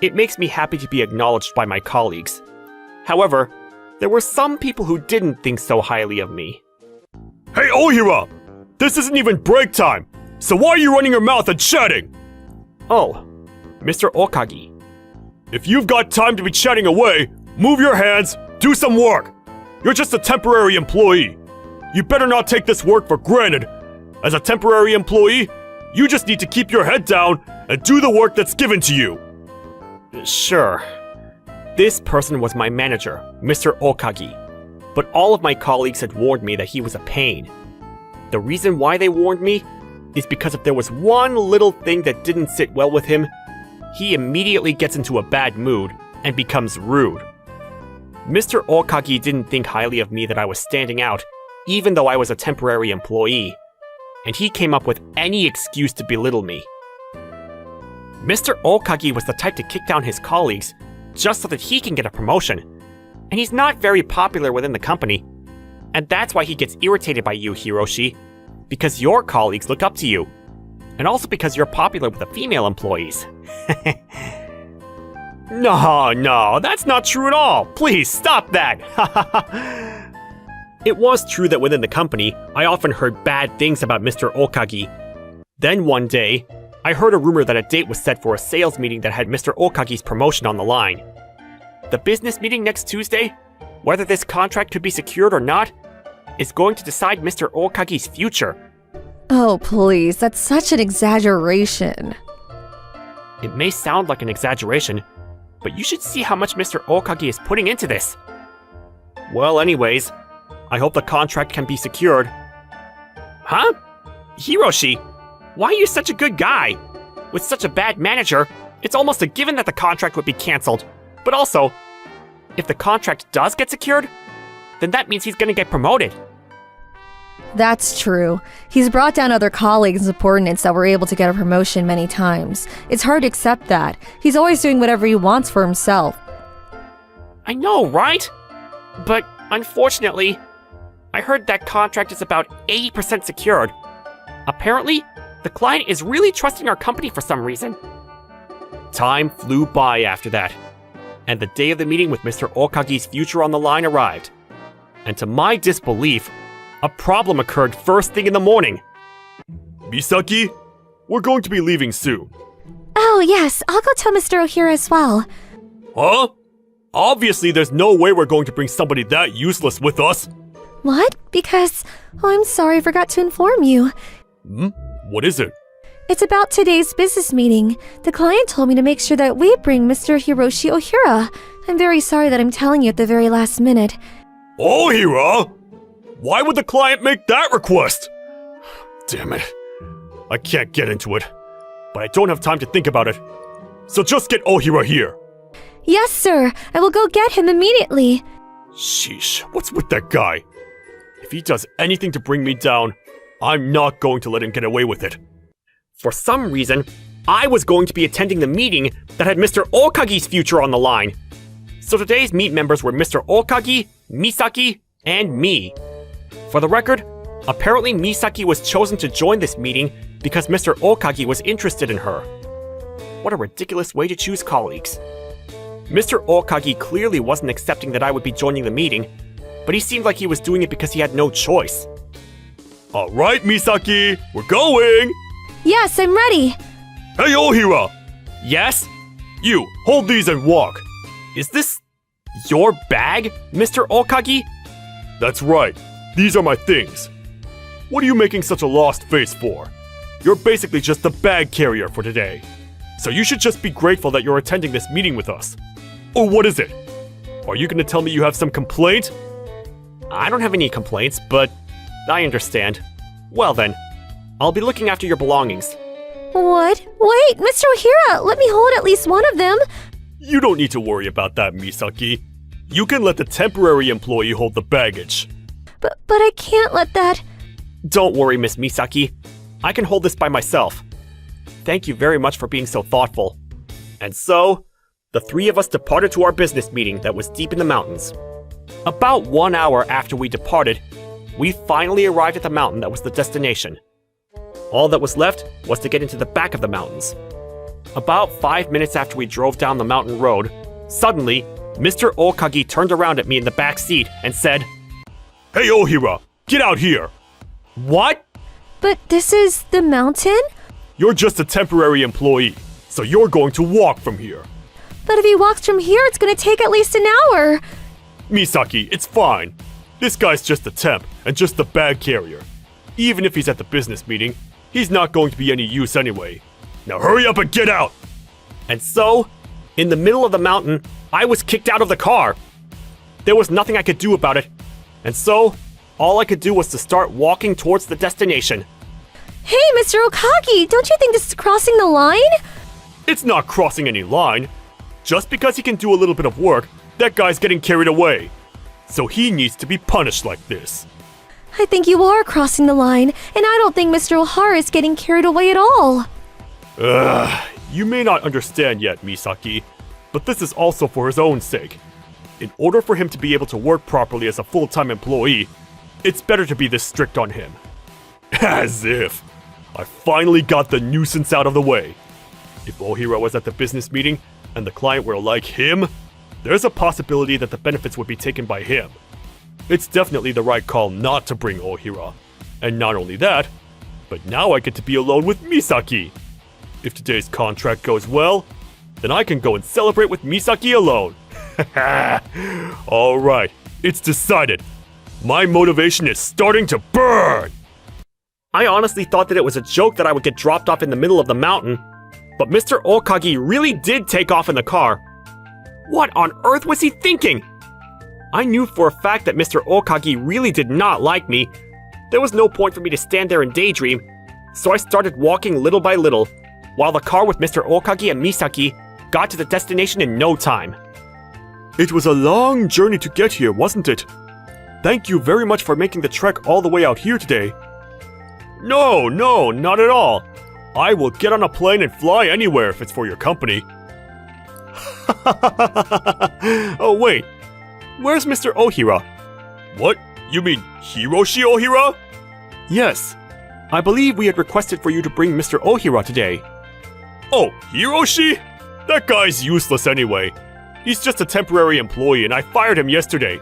it makes me happy to be acknowledged by my colleagues. However, there were some people who didn't think so highly of me. Hey, Ohira! This isn't even break time! So why are you running your mouth and chatting? Oh, Mr. Okagi. If you've got time to be chatting away, move your hands, do some work! You're just a temporary employee. You better not take this work for granted. As a temporary employee, you just need to keep your head down and do the work that's given to you. Sure. This person was my manager, Mr. Okagi. But all of my colleagues had warned me that he was a pain. The reason why they warned me is because if there was one little thing that didn't sit well with him, he immediately gets into a bad mood and becomes rude. Mr. Okagi didn't think highly of me that I was standing out, even though I was a temporary employee, and he came up with any excuse to belittle me. Mr. Okagi was the type to kick down his colleagues just so that he can get a promotion, and he's not very popular within the company. And that's why he gets irritated by you, Hiroshi, because your colleagues look up to you, and also because you're popular with the female employees. No, that's not true at all. Please stop that. It was true that within the company, I often heard bad things about Mr. Okagi. Then one day, I heard a rumor that a date was set for a sales meeting that had Mr. Okagi's promotion on the line. The business meeting next Tuesday, whether this contract could be secured or not, is going to decide Mr. Okagi's future. Oh, please, that's such an exaggeration. It may sound like an exaggeration, but you should see how much Mr. Okagi is putting into this. Well, anyways, I hope the contract can be secured. Huh? Hiroshi, why are you such a good guy? With such a bad manager, it's almost a given that the contract would be cancelled. But also, if the contract does get secured, then that means he's gonna get promoted. That's true. He's brought down other colleagues and subordinates that were able to get a promotion many times. It's hard to accept that. He's always doing whatever he wants for himself. I know, right? But unfortunately, I heard that contract is about 80% secured. Apparently, the client is really trusting our company for some reason. Time flew by after that, and the day of the meeting with Mr. Okagi's future on the line arrived. And to my disbelief, a problem occurred first thing in the morning. Misaki, we're going to be leaving soon. Oh, yes, I'll go tell Mr. Ohira as well. Huh? Obviously, there's no way we're going to bring somebody that useless with us. What? Because... Oh, I'm sorry, I forgot to inform you. What is it? It's about today's business meeting. The client told me to make sure that we bring Mr. Hiroshi Ohira. I'm very sorry that I'm telling you at the very last minute. Ohira? Why would the client make that request? Damn it. I can't get into it. But I don't have time to think about it. So just get Ohira here. Yes, sir. I will go get him immediately. Sheesh, what's with that guy? If he does anything to bring me down, I'm not going to let him get away with it. For some reason, I was going to be attending the meeting that had Mr. Okagi's future on the line. So today's meet members were Mr. Okagi, Misaki, and me. For the record, apparently Misaki was chosen to join this meeting because Mr. Okagi was interested in her. What a ridiculous way to choose colleagues. Mr. Okagi clearly wasn't accepting that I would be joining the meeting, but he seemed like he was doing it because he had no choice. Alright, Misaki, we're going! Yes, I'm ready. Hey, Ohira! Yes? You, hold these and walk. Is this your bag, Mr. Okagi? That's right. These are my things. What are you making such a lost face for? You're basically just the bag carrier for today. So you should just be grateful that you're attending this meeting with us. Or what is it? Are you going to tell me you have some complaint? I don't have any complaints, but I understand. Well then, I'll be looking after your belongings. What? Wait, Mr. Ohira, let me hold at least one of them. You don't need to worry about that, Misaki. You can let the temporary employee hold the baggage. But I can't let that... Don't worry, Miss Misaki. I can hold this by myself. Thank you very much for being so thoughtful. And so, the three of us departed to our business meeting that was deep in the mountains. About 1 hour after we departed, we finally arrived at the mountain that was the destination. All that was left was to get into the back of the mountains. About 5 minutes after we drove down the mountain road, suddenly, Mr. Okagi turned around at me in the back seat and said, "Hey Ohira, get out here!" What? But this is the mountain? You're just a temporary employee, so you're going to walk from here. But if he walks from here, it's gonna take at least an hour. Misaki, it's fine. This guy's just a temp and just a bag carrier. Even if he's at the business meeting, he's not going to be any use anyway. Now hurry up and get out! And so, in the middle of the mountain, I was kicked out of the car. There was nothing I could do about it. And so, all I could do was to start walking towards the destination. Hey, Mr. Okagi, don't you think this is crossing the line? It's not crossing any line. Just because he can do a little bit of work, that guy's getting carried away. So he needs to be punished like this. I think you are crossing the line, and I don't think Mr. Ohara is getting carried away at all. You may not understand yet, Misaki, but this is also for his own sake. In order for him to be able to work properly as a full-time employee, it's better to be this strict on him. As if. I finally got the nuisance out of the way. If Ohira was at the business meeting and the client were like him, there's a possibility that the benefits would be taken by him. It's definitely the right call not to bring Ohira. And not only that, but now I get to be alone with Misaki. If today's contract goes well, then I can go and celebrate with Misaki alone. Alright, it's decided. My motivation is starting to burn! I honestly thought that it was a joke that I would get dropped off in the middle of the mountain, but Mr. Okagi really did take off in the car. What on earth was he thinking? I knew for a fact that Mr. Okagi really did not like me. There was no point for me to stand there and daydream, so I started walking little by little, while the car with Mr. Okagi and Misaki got to the destination in no time. It was a long journey to get here, wasn't it? Thank you very much for making the trek all the way out here today. No, not at all. I will get on a plane and fly anywhere if it's for your company. Oh wait, where's Mr. Ohira? What? You mean Hiroshi Ohira? Yes, I believe we had requested for you to bring Mr. Ohira today. Oh, Hiroshi? That guy's useless anyway. He's just a temporary employee and I fired him yesterday.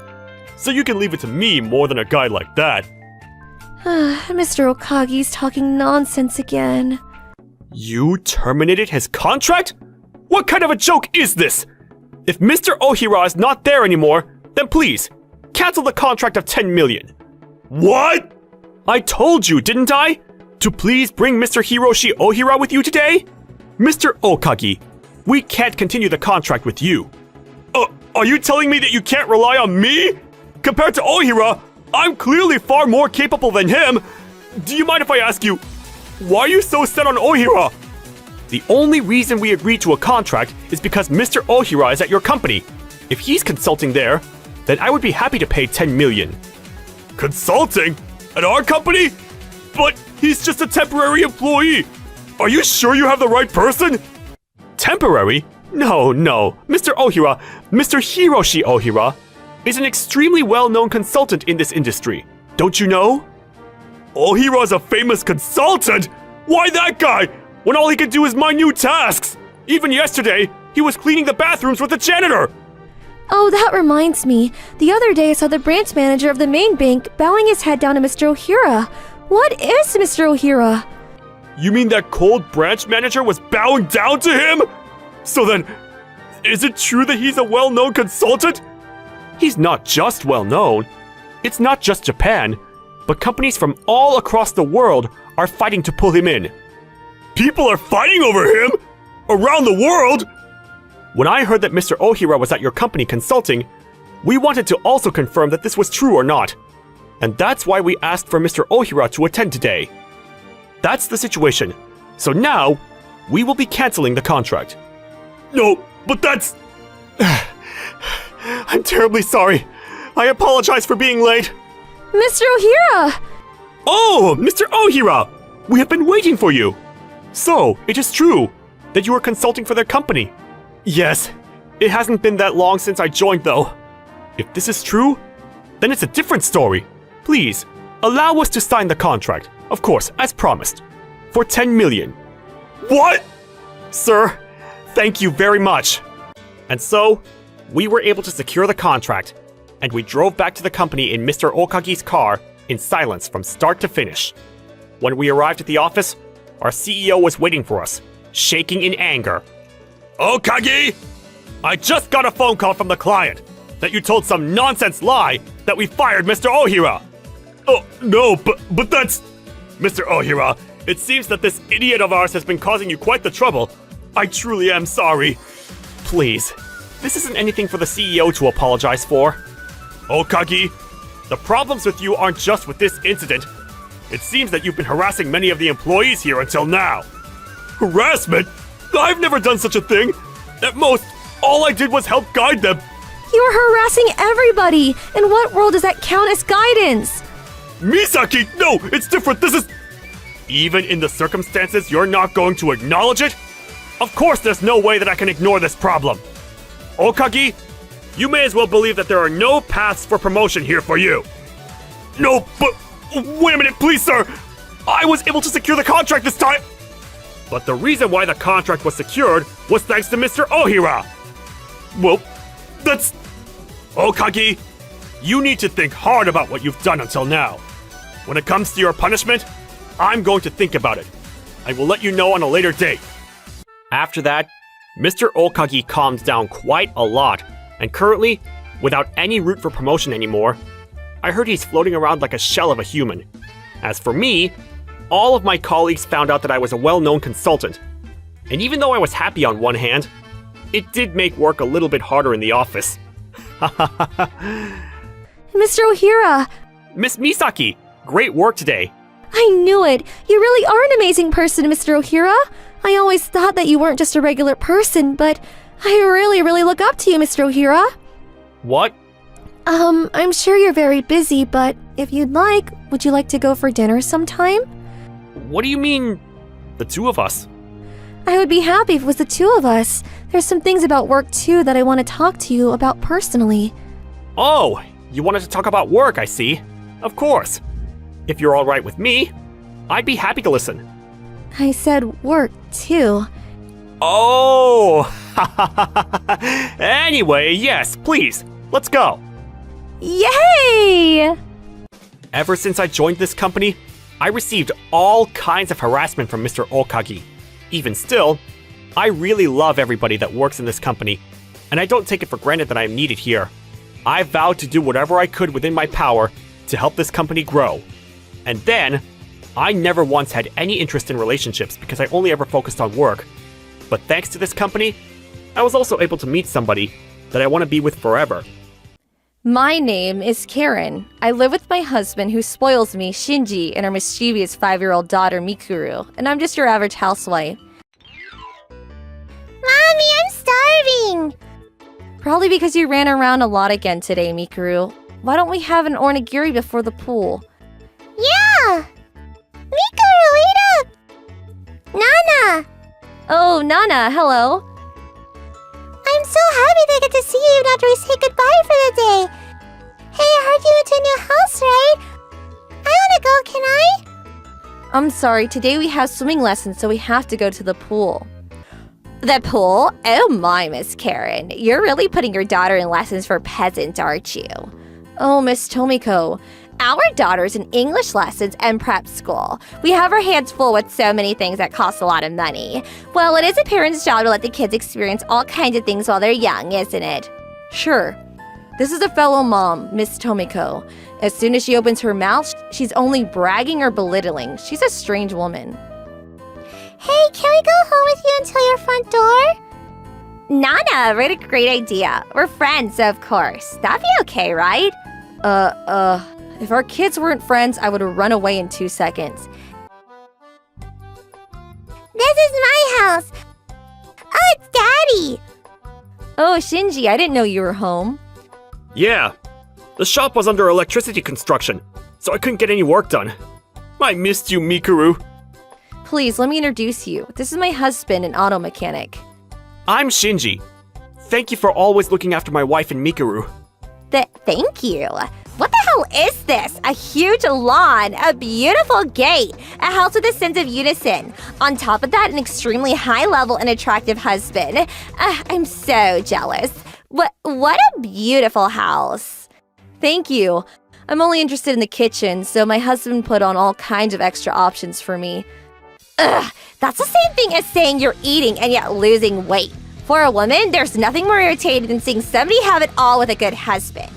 So you can leave it to me more than a guy like that. Mr. Okagi's talking nonsense again. You terminated his contract? What kind of a joke is this? If Mr. Ohira is not there anymore, then please, cancel the contract of 10 million. What? I told you, didn't I? To please bring Mr. Hiroshi Ohira with you today? Mr. Okagi, we can't continue the contract with you. Are you telling me that you can't rely on me? Compared to Ohira, I'm clearly far more capable than him. Do you mind if I ask you, why are you so set on Ohira? The only reason we agreed to a contract is because Mr. Ohira is at your company. If he's consulting there, then I would be happy to pay 10 million. Consulting? At our company? But he's just a temporary employee. Are you sure you have the right person? Temporary? No. Mr. Ohira, Mr. Hiroshi Ohira, is an extremely well-known consultant in this industry. Don't you know? Ohira's a famous consultant? Why that guy? When all he can do is minute tasks. Even yesterday, he was cleaning the bathrooms with the janitor. Oh, that reminds me. The other day I saw the branch manager of the main bank bowing his head down to Mr. Ohira. What is Mr. Ohira? You mean that cold branch manager was bowing down to him? So then, is it true that he's a well-known consultant? He's not just well-known. It's not just Japan, but companies from all across the world are fighting to pull him in. People are fighting over him? Around the world? When I heard that Mr. Ohira was at your company consulting, we wanted to also confirm that this was true or not. And that's why we asked for Mr. Ohira to attend today. That's the situation. So now, we will be canceling the contract. No, but that's... I'm terribly sorry. I apologize for being late. Mr. Ohira! Oh, Mr. Ohira! We have been waiting for you. So, it is true that you are consulting for their company. Yes, it hasn't been that long since I joined though. If this is true, then it's a different story. Please, allow us to sign the contract, of course, as promised, for 10 million. What? Sir, thank you very much. And so, we were able to secure the contract, and we drove back to the company in Mr. Okagi's car in silence from start to finish. When we arrived at the office, our CEO was waiting for us, shaking in anger. Okagi! I just got a phone call from the client that you told some nonsense lie that we fired Mr. Ohira. Oh, no, but that's... Mr. Ohira, it seems that this idiot of ours has been causing you quite the trouble. I truly am sorry. Please, this isn't anything for the CEO to apologize for. Okagi, the problems with you aren't just with this incident. It seems that you've been harassing many of the employees here until now. Harassment? I've never done such a thing. At most, all I did was help guide them. You were harassing everybody! In what world does that count as guidance? Misaki, no, it's different. This is... Even in the circumstances, you're not going to acknowledge it? Of course there's no way that I can ignore this problem. Okagi, you may as well believe that there are no paths for promotion here for you. No, but... Wait a minute, please, sir! I was able to secure the contract this time! But the reason why the contract was secured was thanks to Mr. Ohira. Well, that's... Okagi, you need to think hard about what you've done until now. When it comes to your punishment, I'm going to think about it. I will let you know on a later date. After that, Mr. Okagi calmed down quite a lot, and currently, without any route for promotion anymore, I heard he's floating around like a shell of a human. As for me, all of my colleagues found out that I was a well-known consultant. And even though I was happy on one hand, it did make work a little bit harder in the office. Mr. Ohira! Miss Misaki, great work today. I knew it! You really are an amazing person, Mr. Ohira! I always thought that you weren't just a regular person, but I really look up to you, Mr. Ohira. What? I'm sure you're very busy, but if you'd like, would you like to go for dinner sometime? What do you mean, the two of us? I would be happy if it was the two of us. There's some things about work too that I want to talk to you about personally. Oh, you wanted to talk about work, I see. Of course. If you're all right with me, I'd be happy to listen. I said work too. Oh! Anyway, yes, please, let's go. Yay! Ever since I joined this company, I received all kinds of harassment from Mr. Okagi. Even still, I really love everybody that works in this company, and I don't take it for granted that I am needed here. I vowed to do whatever I could within my power to help this company grow. And then, I never once had any interest in relationships because I only ever focused on work. But thanks to this company, I was also able to meet somebody that I want to be with forever. My name is Karen. I live with my husband who spoils me, Shinji, and our mischievous 5-year-old daughter, Mikuru, and I'm just your average housewife. Mommy, I'm starving! Probably because you ran around a lot again today, Mikuru. Why don't we have an onigiri before the pool? Yeah! Mikuru, wait up! Nana! Oh, Nana, hello. I'm so happy to get to see you after we say goodbye for the day. Hey, I heard you went to a new house, right? I wanna go, can I? I'm sorry, today we have swimming lessons, so we have to go to the pool. The pool? Oh my, Miss Karen. You're really putting your daughter in lessons for peasants, aren't you? Oh, Miss Tomiko. Our daughter's in English lessons and prep school. We have our hands full with so many things that cost a lot of money. Well, it is a parent's job to let the kids experience all kinds of things while they're young, isn't it? Sure. This is a fellow mom, Miss Tomiko. As soon as she opens her mouth, she's only bragging or belittling. She's a strange woman. Hey, can we go home with you until your front door? Nana, what a great idea. We're friends, of course. That'd be okay, right? If our kids weren't friends, I would have run away in 2 seconds. Then This is my house. Oh, it's Daddy. Oh, Shinji, I didn't know you were home. Yeah, the shop was under electricity construction, so I couldn't get any work done. I missed you, Mikuru. Please, let me introduce you. This is my husband, an auto mechanic. I'm Shinji. Thank you for always looking after my wife and Mikuru. Thank you. What the hell is this? A huge lawn, a beautiful gate, a house with a sense of unison. On top of that, an extremely high-level and attractive husband. I'm so jealous. What a beautiful house. Thank you. I'm only interested in the kitchen, so my husband put on all kinds of extra options for me. Ugh, that's the same thing as saying you're eating and yet losing weight. For a woman, there's nothing more irritating than seeing somebody have it all with a good husband.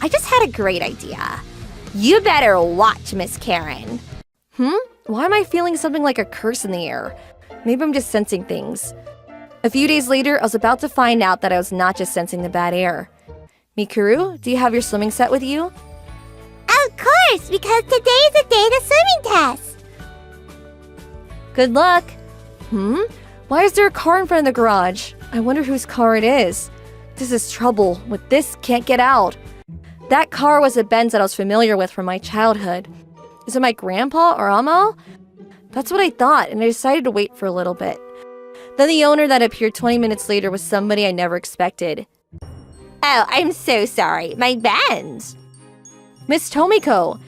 I just had a great idea. You better watch, Miss Karen. Why am I feeling something like a curse in the air? Maybe I'm just sensing things. A few days later, I was about to find out that I was not just sensing the bad air. Mikuru, do you have your swimming set with you? Of course, because today is the day of the swimming test. Good luck. Why is there a car in front of the garage? I wonder whose car it is. This is trouble. With this, can't get out. That car was a Benz that I was familiar with from my childhood. Is it my grandpa or Amal? That's what I thought, and I decided to wait for a little bit. Then the owner that appeared 20 minutes later was somebody I never expected. Oh, I'm so sorry. My Benz. Miss Tomiko.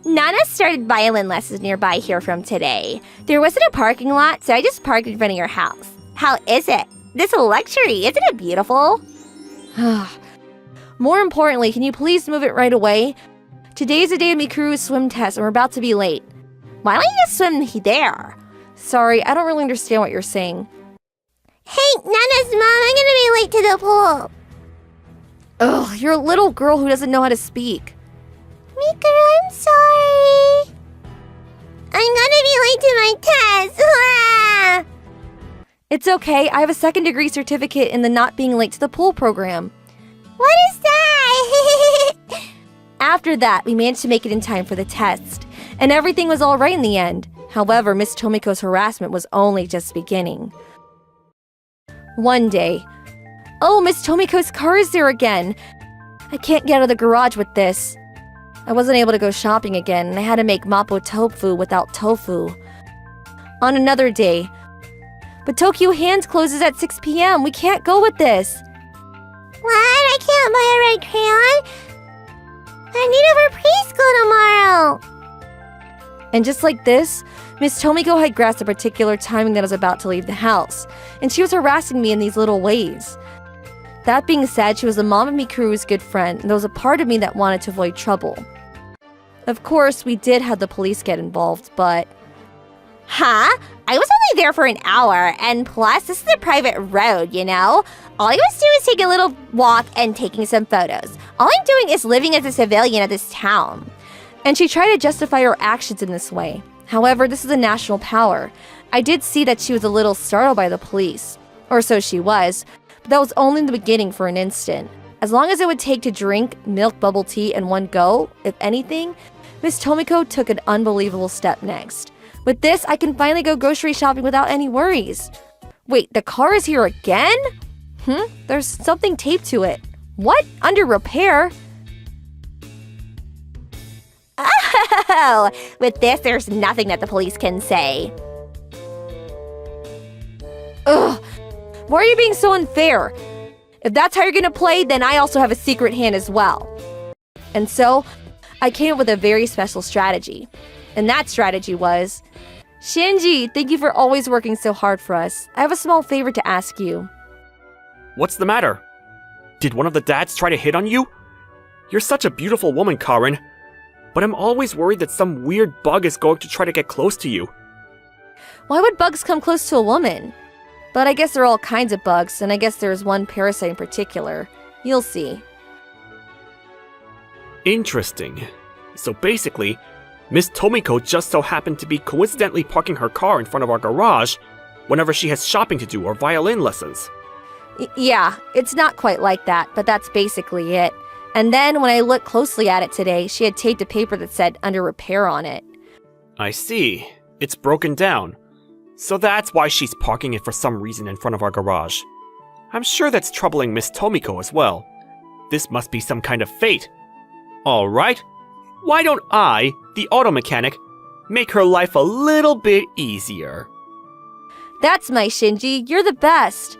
Nana started violin lessons nearby here from today. There wasn't a parking lot, so I just parked in front of your house. How is it? This luxury, isn't it beautiful? More importantly, can you please move it right away? Today is the day of Mikuru's swim test, and we're about to be late. Why don't you just swim there? Sorry, I don't really understand what you're saying. Hey, Nana's mom, I'm gonna be late to the pool. Ugh, you're a little girl who doesn't know how to speak. Mikuru, I'm sorry. I'm gonna be late to my test. It's okay, I have a second-degree certificate in the not being late to the pool program. What is that? After that, we managed to make it in time for the test, and everything was all right in the end. However, Miss Tomiko's harassment was only just beginning. One day, oh, Miss Tomiko's car is there again. I can't get out of the garage with this. I wasn't able to go shopping again, and I had to make mapo tofu without tofu. On another day, but Tokyo Hands closes at 6 p.m. We can't go with this. What? I can't buy a red crayon? I need it for preschool tomorrow. And just like this, Miss Tomiko had grasped a particular timing that I was about to leave the house, and she was harassing me in these little ways. That being said, she was the mom of Mikuru's good friend, and there was a part of me that wanted to avoid trouble. Of course, we did have the police get involved, but... Huh? I was only there for an hour, and plus, this is a private road, you know? All I was doing is taking a little walk and taking some photos. All I'm doing is living as a civilian of this town. And she tried to justify her actions in this way. However, this is a national power. I did see that she was a little startled by the police. Or so she was, but that was only the beginning for an instant. As long as it would take to drink milk bubble tea in one go, if anything, Miss Tomiko took an unbelievable step next. With this, I can finally go grocery shopping without any worries. Wait, the car is here again? There's something taped to it. What? Under repair? Oh, with this, there's nothing that the police can say. Ugh, why are you being so unfair? If that's how you're gonna play, then I also have a secret hand as well. And so, I came up with a very special strategy. And that strategy was... Shinji, thank you for always working so hard for us. I have a small favor to ask you. What's the matter? Did one of the dads try to hit on you? You're such a beautiful woman, Karen. But I'm always worried that some weird bug is going to try to get close to you. Why would bugs come close to a woman? But I guess there are all kinds of bugs, and I guess there is one parasite in particular. You'll see. Interesting. So basically, Miss Tomiko just so happened to be coincidentally parking her car in front of our garage whenever she has shopping to do or violin lessons. Yeah, it's not quite like that, but that's basically it. And then when I looked closely at it today, she had taped a paper that said under repair on it. I see. It's broken down. So that's why she's parking it for some reason in front of our garage. I'm sure that's troubling Miss Tomiko as well. This must be some kind of fate. Alright, why don't I, the auto mechanic, make her life a little bit easier? That's my Shinji. You're the best.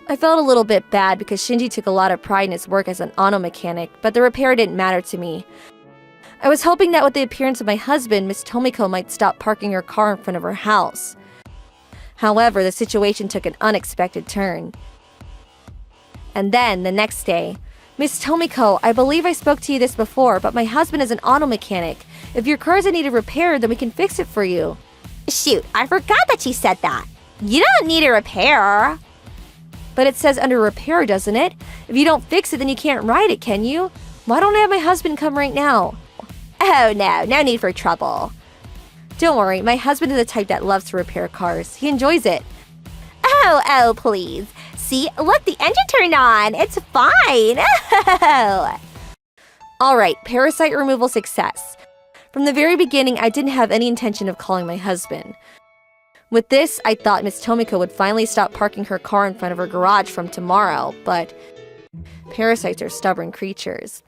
I felt a little bit bad because Shinji took a lot of pride in his work as an auto mechanic, but the repair didn't matter to me. I was hoping that with the appearance of my husband, Miss Tomiko might stop parking her car in front of her house. However, the situation took an unexpected turn. And then, the next day, Miss Tomiko, I believe I spoke to you this before, but my husband is an auto mechanic. If your car is in need of repair, then we can fix it for you. Shoot, I forgot that she said that. You don't need a repair. But it says under repair, doesn't it? If you don't fix it, then you can't ride it, can you? Why don't I have my husband come right now? Oh no need for trouble. Don't worry, my husband is the type that loves to repair cars. He enjoys it. Oh, please. See, look, the engine turned on. It's fine. Alright, parasite removal success. From the very beginning, I didn't have any intention of calling my husband. With this, I thought Miss Tomiko would finally stop parking her car in front of her garage from tomorrow, but parasites are stubborn creatures.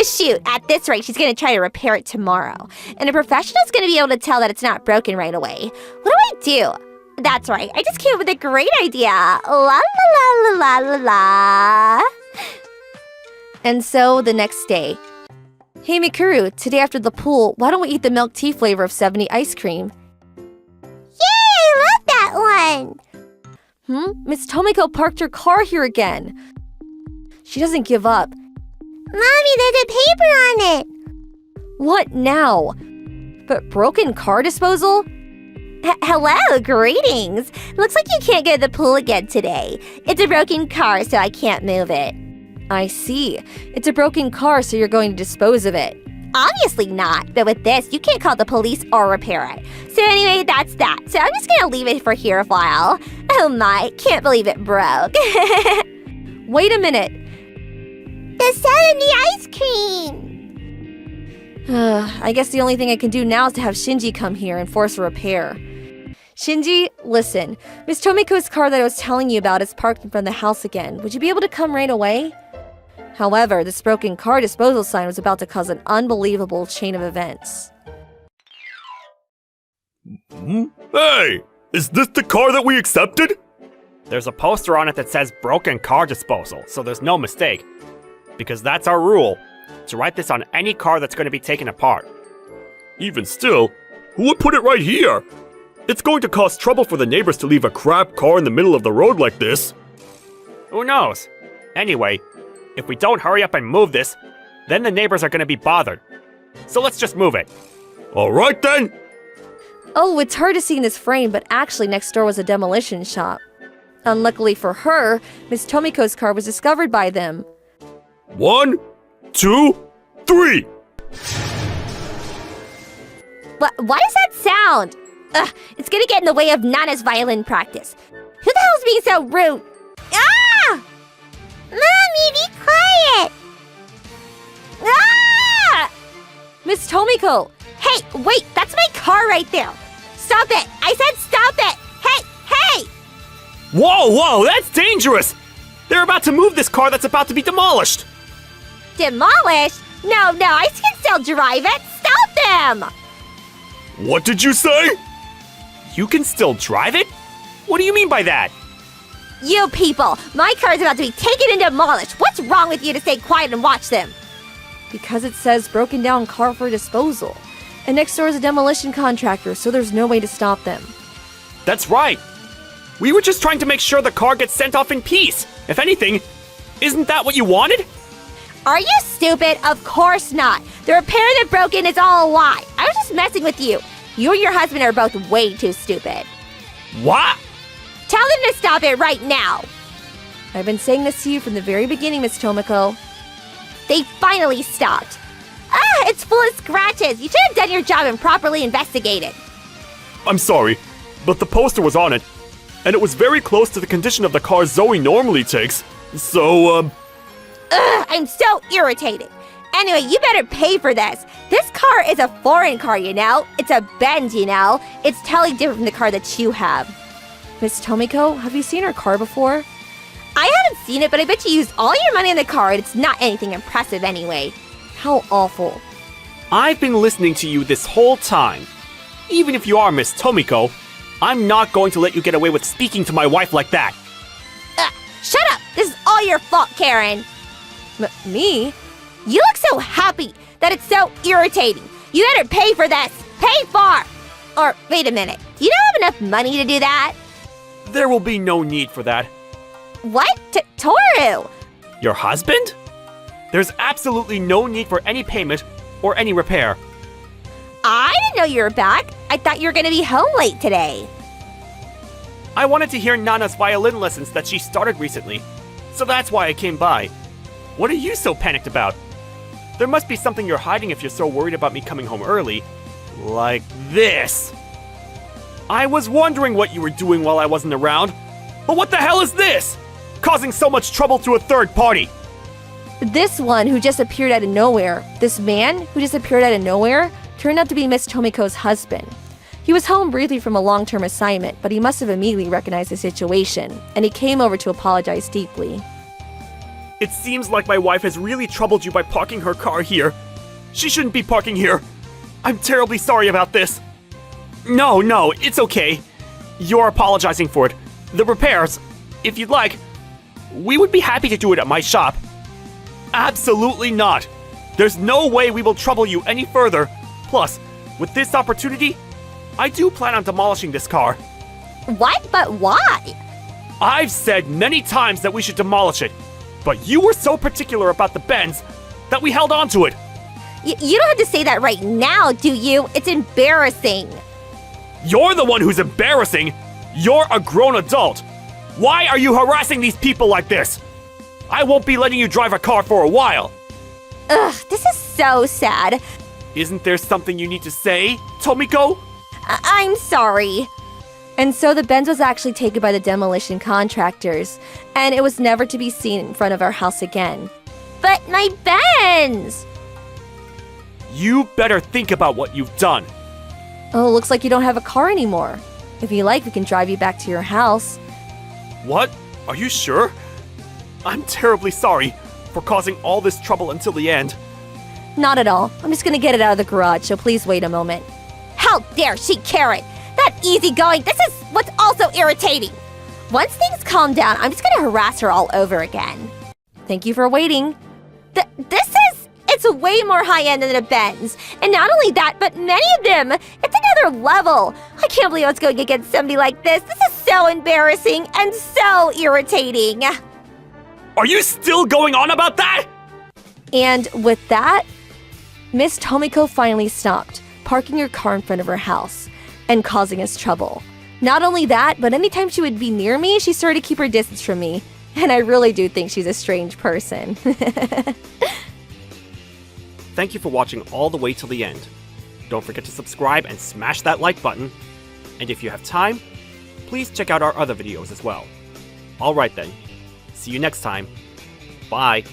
Shoot, at this rate, she's going to try to repair it tomorrow. And a professional's going to be able to tell that it's not broken right away. What do I do? That's right, I just came up with a great idea. La la la la la la. And so, the next day. Hey Mikuru, today after the pool, why don't we eat the milk tea flavor of 70 ice cream? Yay, I love that one. Miss Tomiko parked her car here again. She doesn't give up. Mommy, there's a paper on it. What now? But broken car disposal? Hello, greetings. Looks like you can't go to the pool again today. It's a broken car, so I can't move it. I see. It's a broken car, so you're going to dispose of it. Obviously not, but with this, you can't call the police or repair it. So anyway, that's that. So I'm just gonna leave it for here a while. Oh my, can't believe it broke. Wait a minute. The 70 ice cream! I guess the only thing I can do now is to have Shinji come here and force a repair. Shinji, listen. Miss Tomiko's car that I was telling you about is parked in front of the house again. Would you be able to come right away? However, this broken car disposal sign was about to cause an unbelievable chain of events. Hey! Is this the car that we accepted? There's a poster on it that says broken car disposal, so there's no mistake. Because that's our rule, to write this on any car that's going to be taken apart. Even still, who would put it right here? It's going to cause trouble for the neighbors to leave a crap car in the middle of the road like this. Who knows? Anyway, if we don't hurry up and move this, then the neighbors are going to be bothered. So let's just move it. Alright then! Oh, it's hard to see in this frame, but actually next door was a demolition shop. Unluckily for her, Miss Tomiko's car was discovered by them. 1, 2, 3! Why does that sound? Ugh, it's gonna get in the way of Nana's violin practice. Who the hell is being so rude? Ah! Mommy, be quiet! Ah! Miss Tomiko! Hey, wait, that's my car right there. Stop it! I said stop it! Hey! Whoa, that's dangerous! They're about to move this car that's about to be demolished! Demolished? No, I can still drive it. Stop them! What did you say? You can still drive it? What do you mean by that? You people, my car is about to be taken and demolished. What's wrong with you to stay quiet and watch them? Because it says broken down car for disposal. And next door is a demolition contractor, so there's no way to stop them. That's right. We were just trying to make sure the car gets sent off in peace. If anything, isn't that what you wanted? Are you stupid? Of course not. The repair that broken is all a lie. I was just messing with you. You and your husband are both way too stupid. What? Tell them to stop it right now. I've been saying this to you from the very beginning, Miss Tomiko. They finally stopped. Ah, it's full of scratches. You should have done your job and properly investigated. I'm sorry, but the poster was on it, and it was very close to the condition of the car Zoe normally takes. So, Ugh, I'm so irritated. Anyway, you better pay for this. This car is a foreign car, you know? It's a Benz, you know? It's totally different from the car that you have. Miss Tomiko, have you seen her car before? I haven't seen it, but I bet you used all your money on the car and it's not anything impressive anyway. How awful. I've been listening to you this whole time. Even if you are Miss Tomiko, I'm not going to let you get away with speaking to my wife like that. Shut up! This is all your fault, Karen. Me? You look so happy that it's so irritating. You better pay for this. Pay for! Or, wait a minute. You don't have enough money to do that? There will be no need for that. What? Toru! Your husband? There's absolutely no need for any payment or any repair. I didn't know you were back. I thought you were going to be home late today. I wanted to hear Nana's violin lessons that she started recently, so that's why I came by. What are you so panicked about? There must be something you're hiding if you're so worried about me coming home early. Like this. I was wondering what you were doing while I wasn't around. But what the hell is this? Causing so much trouble to a third party. This one who just appeared out of nowhere, this man who just appeared out of nowhere, turned out to be Miss Tomiko's husband. He was home briefly from a long-term assignment, but he must have immediately recognized the situation, and he came over to apologize deeply. It seems like my wife has really troubled you by parking her car here. She shouldn't be parking here. I'm terribly sorry about this. No, it's okay. You're apologizing for it. The repairs, if you'd like, we would be happy to do it at my shop. Absolutely not. There's no way we will trouble you any further. Plus, with this opportunity, I do plan on demolishing this car. What? But why? I've said many times that we should demolish it, but you were so particular about the Benz that we held on to it. You don't have to say that right now, do you? It's embarrassing. You're the one who's embarrassing. You're a grown adult. Why are you harassing these people like this? I won't be letting you drive a car for a while. Ugh, this is so sad. Isn't there something you need to say, Tomiko? I'm sorry. And so the Benz was actually taken by the demolition contractors, and it was never to be seen in front of our house again. But my Benz! You better think about what you've done. Oh, looks like you don't have a car anymore. If you like, we can drive you back to your house. What? Are you sure? I'm terribly sorry for causing all this trouble until the end. Not at all. I'm just gonna get it out of the garage, so please wait a moment. How dare she, Karen? That easygoing, this is what's also irritating. Once things calm down, I'm just gonna harass her all over again. Thank you for waiting. It's way more high-end than a Benz. And not only that, but many of them, it's another level. I can't believe I was going against somebody like this. This is so embarrassing and so irritating. Are you still going on about that? And with that, Miss Tomiko finally stopped, parking her car in front of her house and causing us trouble. Not only that, but anytime she would be near me, she started to keep her distance from me. And I really do think she's a strange person. Thank you for watching all the way till the end. Don't forget to subscribe and smash that like button. And if you have time, please check out our other videos as well. Alright then, see you next time. Bye.